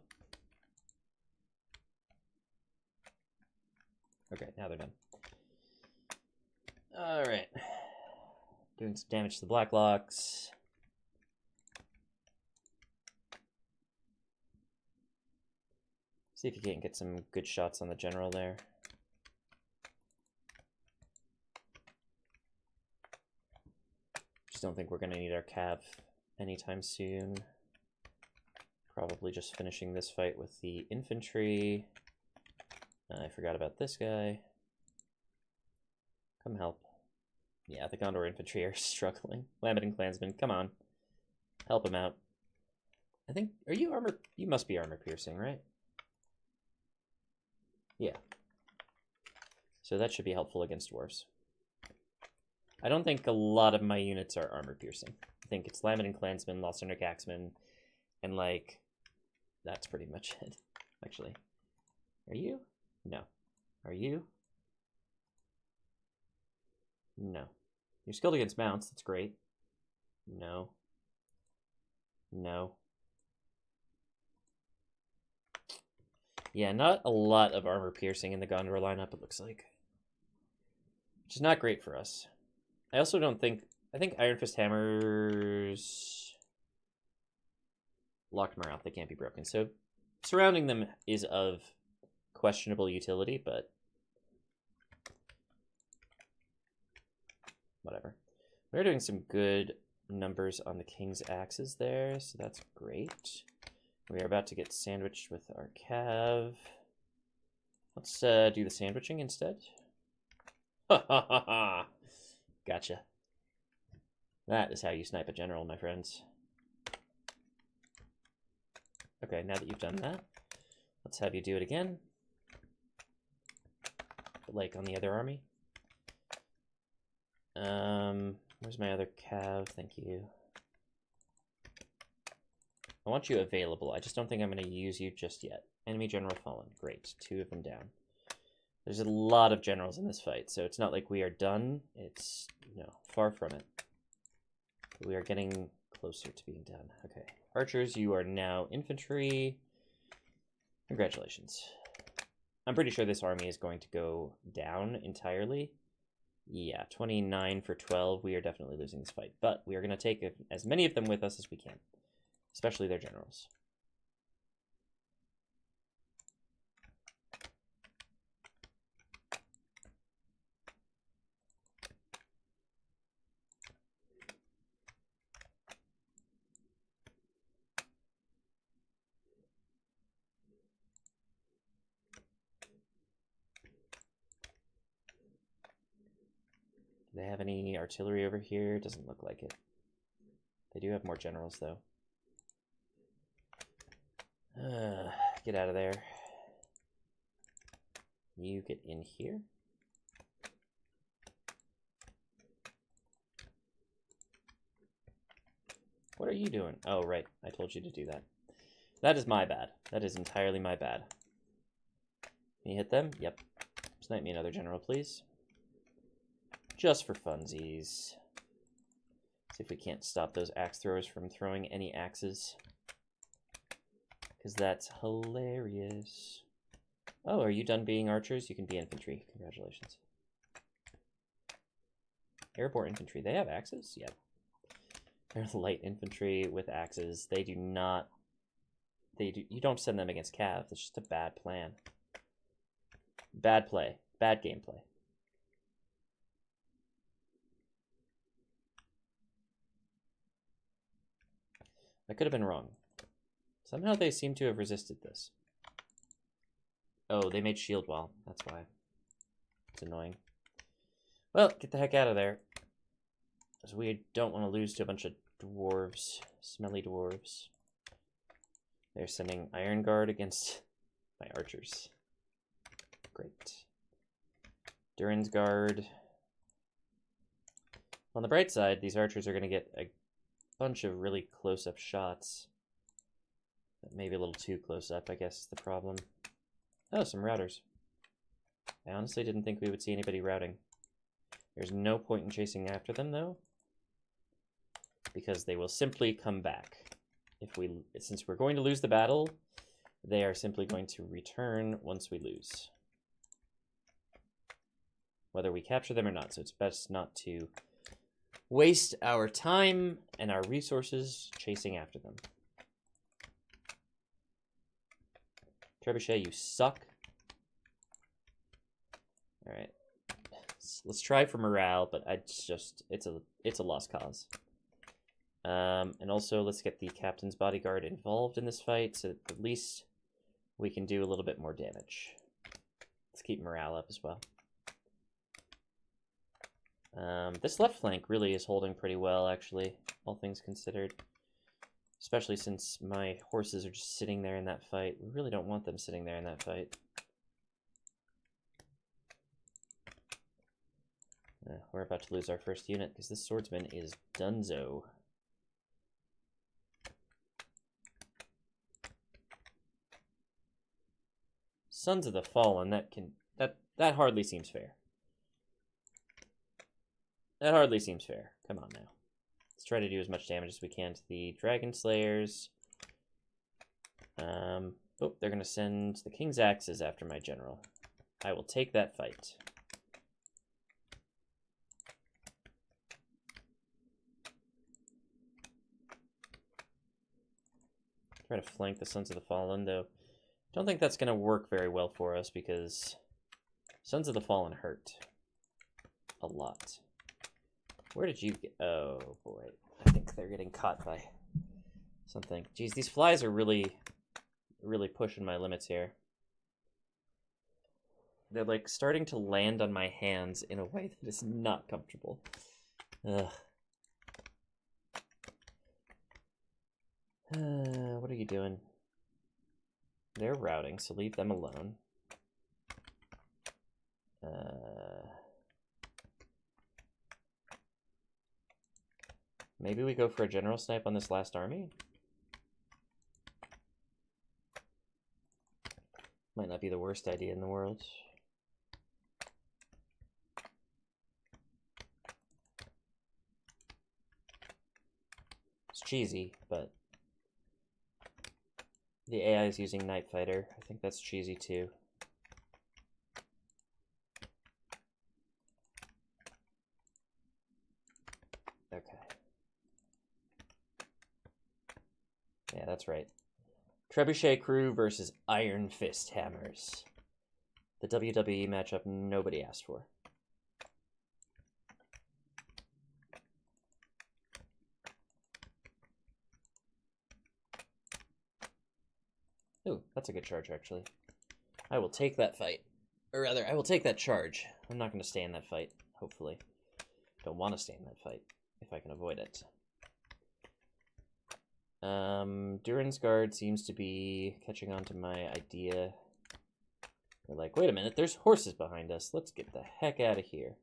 Okay, now they're done. Alright. Doing some damage to the Blacklocks. See if you can't get some good shots on the general there. Just don't think we're going to need our cav anytime soon. Probably just finishing this fight with the infantry. I forgot about this guy. Come help. Yeah, the Gondor infantry are struggling. Lambert Clansmen, come on. Help them out. I think, are you armor? You must be armor piercing, right? Yeah. So that should be helpful against dwarves. I don't think a lot of my units are armor piercing. I think it's Lambert Clansmen, Lost Under Axemen, and like, that's pretty much it. Actually, are you? No. Are you? No. You're skilled against mounts. That's great. No. No. Yeah, not a lot of armor piercing in the Gondor lineup, it looks like. Which is not great for us. I also don't think... I think Iron Fist Hammers locked them out. They can't be broken. So surrounding them is of questionable utility, but whatever. We're doing some good numbers on the King's Axes there, so that's great. We are about to get sandwiched with our cav. Let's do the sandwiching instead. Ha ha ha ha! Gotcha. That is how you snipe a general, my friends. Okay, now that you've done that, let's have you do it again. Like on the other army. Where's my other cav? Thank you. I want you available. I just don't think I'm going to use you just yet. Enemy general fallen. Great. 2 of them down. There's a lot of generals in this fight, so it's not like we are done. It's, no, far from it. We are getting closer to being done. Okay. Archers, you are now infantry. Congratulations. I'm pretty sure this army is going to go down entirely. Yeah, 29 for 12. We are definitely losing this fight, but we are going to take as many of them with us as we can, especially their generals. Do they have any artillery over here? Doesn't look like it. They do have more generals, though. Get out of there. You get in here. What are you doing? Oh, right. I told you to do that. That is my bad. That is entirely my bad. Can you hit them? Yep. Snipe me another general, please. Just for funsies. See if we can't stop those axe throwers from throwing any axes. Because that's hilarious. Oh, are you done being archers? You can be infantry. Congratulations. Erebor infantry. They have axes? Yep. They're light infantry with axes. They do not... You don't send them against Cav. It's just a bad plan. Bad play. Bad gameplay. I could have been wrong. Somehow they seem to have resisted this. Oh, they made shield wall. That's why. It's annoying. Well, get the heck out of there. Because we don't want to lose to a bunch of dwarves. Smelly dwarves. They're sending Iron Guard against my archers. Great. Durin's Guard. On the bright side, these archers are going to get a bunch of really close-up shots. Maybe a little too close-up, I guess, is the problem. Oh, some routers. I honestly didn't think we would see anybody routing. There's no point in chasing after them, though, because they will simply come back. Since we're going to lose the battle, they are simply going to return once we lose. Whether we capture them or not, so it's best not to waste our time and our resources chasing after them. Trebuchet, you suck. All right, let's try for morale, but it's a lost cause. And also, let's get the captain's bodyguard involved in this fight, so that at least we can do a little bit more damage. Let's keep morale up as well. This left flank really is holding pretty well, actually, all things considered. Especially since my horses are just sitting there in that fight. We really don't want them sitting there in that fight. We're about to lose our first unit, because this swordsman is dunzo. Sons of the Fallen, that hardly seems fair. That hardly seems fair. Come on now. Let's try to do as much damage as we can to the Dragon Slayers. Oh, they're going to send the King's Axes after my general. I will take that fight. Try to flank the Sons of the Fallen, though. Don't think that's going to work very well for us because Sons of the Fallen hurt a lot. Where did you get? Oh, boy. I think they're getting caught by something. Jeez, these flies are really pushing my limits here. They're, like, starting to land on my hands in a way that is not comfortable. Ugh. What are you doing? They're routing, so leave them alone. Maybe we go for a general snipe on this last army? Might not be the worst idea in the world. It's cheesy, but the AI is using Night Fighter. I think that's cheesy too. Okay. Yeah, that's right. Trebuchet crew versus Iron Fist hammers. The WWE matchup nobody asked for. Ooh, that's a good charge, actually. I will take that fight. Or rather, I will take that charge. I'm not going to stay in that fight, hopefully. don't want to stay in that fight if I can avoid it. Durin's Guard seems to be catching on to my idea. They're like, wait a minute, there's horses behind us. Let's get the heck out of here.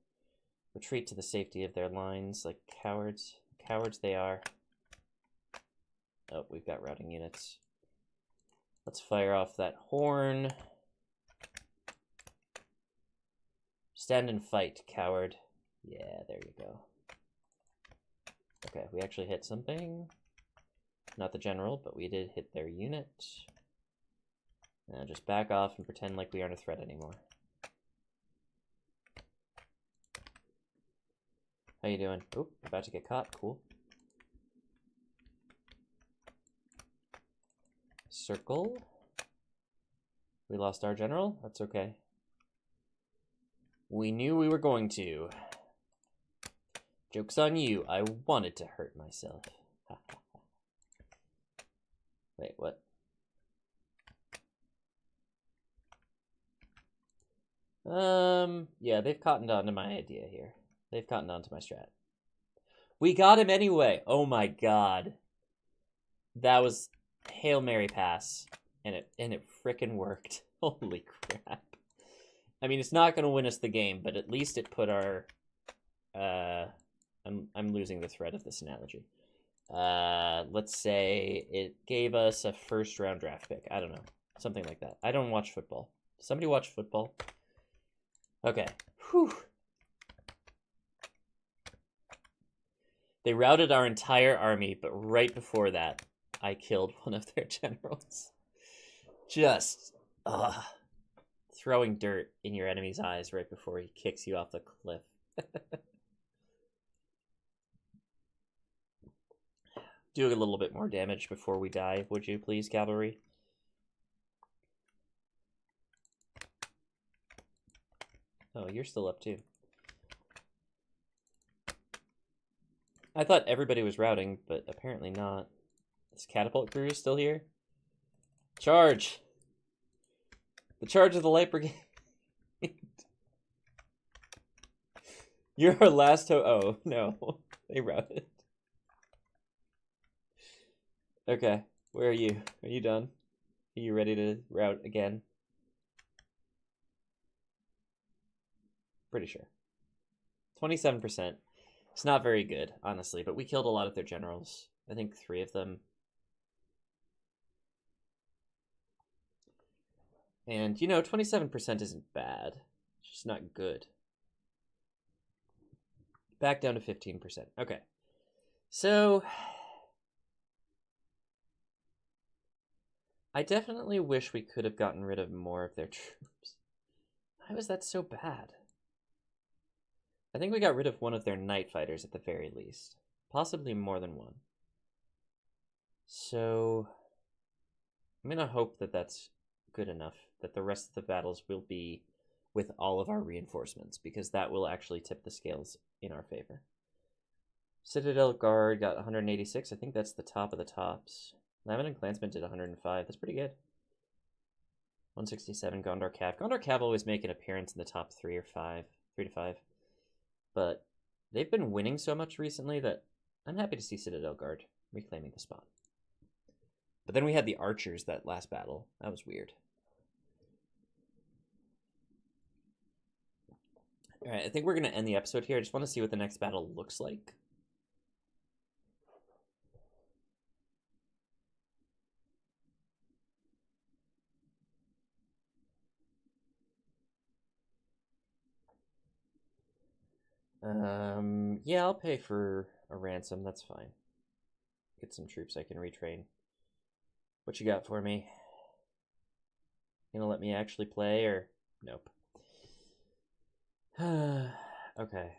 Retreat to the safety of their lines like cowards. Cowards they are. Oh, we've got routing units. Let's fire off that horn. Stand and fight, coward. Yeah, there you go. Okay, we actually hit something. Not the general, but we did hit their unit. Now just back off and pretend like we aren't a threat anymore. How you doing? Oop, about to get caught. Cool. Circle. We lost our general. That's okay. We knew we were going to. Joke's on you. I wanted to hurt myself. Wait, what? Yeah, they've cottoned on to my idea here. They've cottoned on to my strat. We got him anyway. Oh my god. That was Hail Mary pass. And it frickin' worked. Holy crap. I mean, it's not going to win us the game, but at least it put our... I'm losing the thread of this analogy. Let's say it gave us a first-round draft pick. I don't know. Something like that. I don't watch football. Does somebody watch football? Okay. Whew. They routed our entire army, but right before that, I killed one of their generals. Just... throwing dirt in your enemy's eyes right before he kicks you off the cliff. Do a little bit more damage before we die, would you please, cavalry? Oh, you're still up too. I thought everybody was routing, but apparently not. This catapult crew is still here? Charge! The charge of the light brigade. You're our last oh, no. They routed. Okay, where are you? Are you done? Are you ready to route again? Pretty sure. 27%. It's not very good, honestly, but we killed a lot of their generals. I think 3 of them. And, you know, 27% isn't bad. It's just not good. Back down to 15%. Okay. So... I definitely wish we could have gotten rid of more of their troops. Why was that so bad? I think we got rid of one of their night fighters at the very least. Possibly more than one. So... I'm going to hope that that's good enough, that the rest of the battles will be with all of our reinforcements, because that will actually tip the scales in our favor. Citadel Guard got 186. I think that's the top of the tops. Lavin and Clansman did 105. That's pretty good. 167 Gondor Cav. Gondor Cav always make an appearance in the top 3 or 5. 3 to 5. But they've been winning so much recently that I'm happy to see Citadel Guard reclaiming the spot. But then we had the archers that last battle. That was weird. Alright, I think we're going to end the episode here. I just want to see what the next battle looks like. Yeah, I'll pay for a ransom. That's fine. Get some troops I can retrain. What you got for me? You gonna let me actually play, or nope? Okay.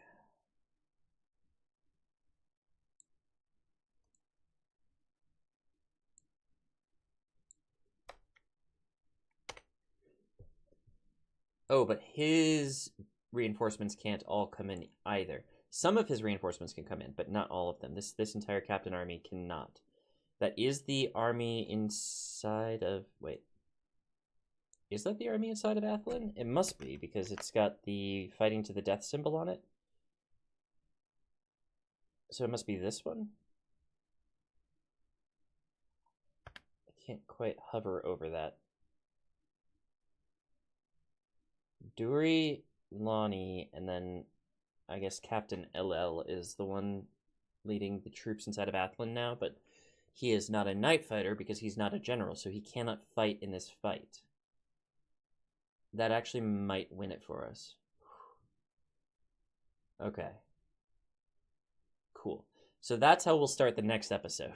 Oh, but his reinforcements can't all come in either. Some of his reinforcements can come in, but not all of them. This entire captain army cannot. That is the army inside of... Wait. Is that the army inside of Athilin? It must be, because it's got the fighting to the death symbol on it. So it must be this one? I can't quite hover over that. Duri, Lonnie, and then I guess Captain LL is the one leading the troops inside of Athilin now, but he is not a night fighter because he's not a general, so he cannot fight in this fight. That actually might win it for us. Okay. Cool. So that's how we'll start the next episode.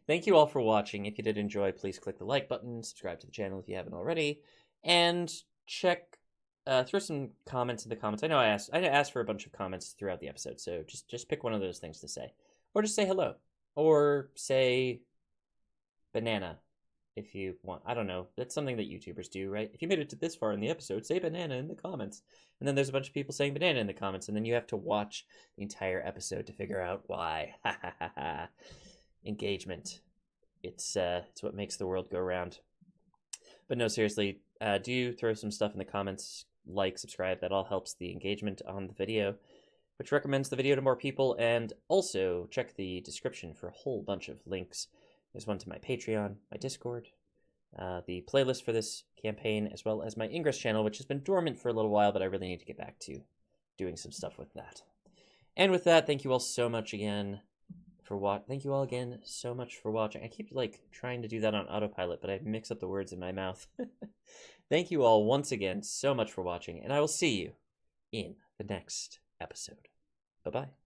Thank you all for watching. If you did enjoy, please click the like button, subscribe to the channel if you haven't already, and check, throw some comments in the comments. I know I asked for a bunch of comments throughout the episode, so just pick one of those things to say. Or just say hello. Or say banana if you want. I don't know. That's something that YouTubers do, right? If you made it to this far in the episode, say banana in the comments. And then there's a bunch of people saying banana in the comments, and then you have to watch the entire episode to figure out why. Ha ha ha ha. Engagement. It's what makes the world go round. But no, seriously, do throw some stuff in the comments, like, subscribe. That all helps the engagement on the video, which recommends the video to more people. And also check the description for a whole bunch of links. There's one to my Patreon, my Discord, the playlist for this campaign, as well as my Ingress channel, which has been dormant for a little while, but I really need to get back to doing some stuff with that. And with that, thank you all so much again for Thank you all again so much for watching. I keep trying to do that on autopilot, but I mix up the words in my mouth. Thank you all once again so much for watching, and I will see you in the next episode. Bye-bye.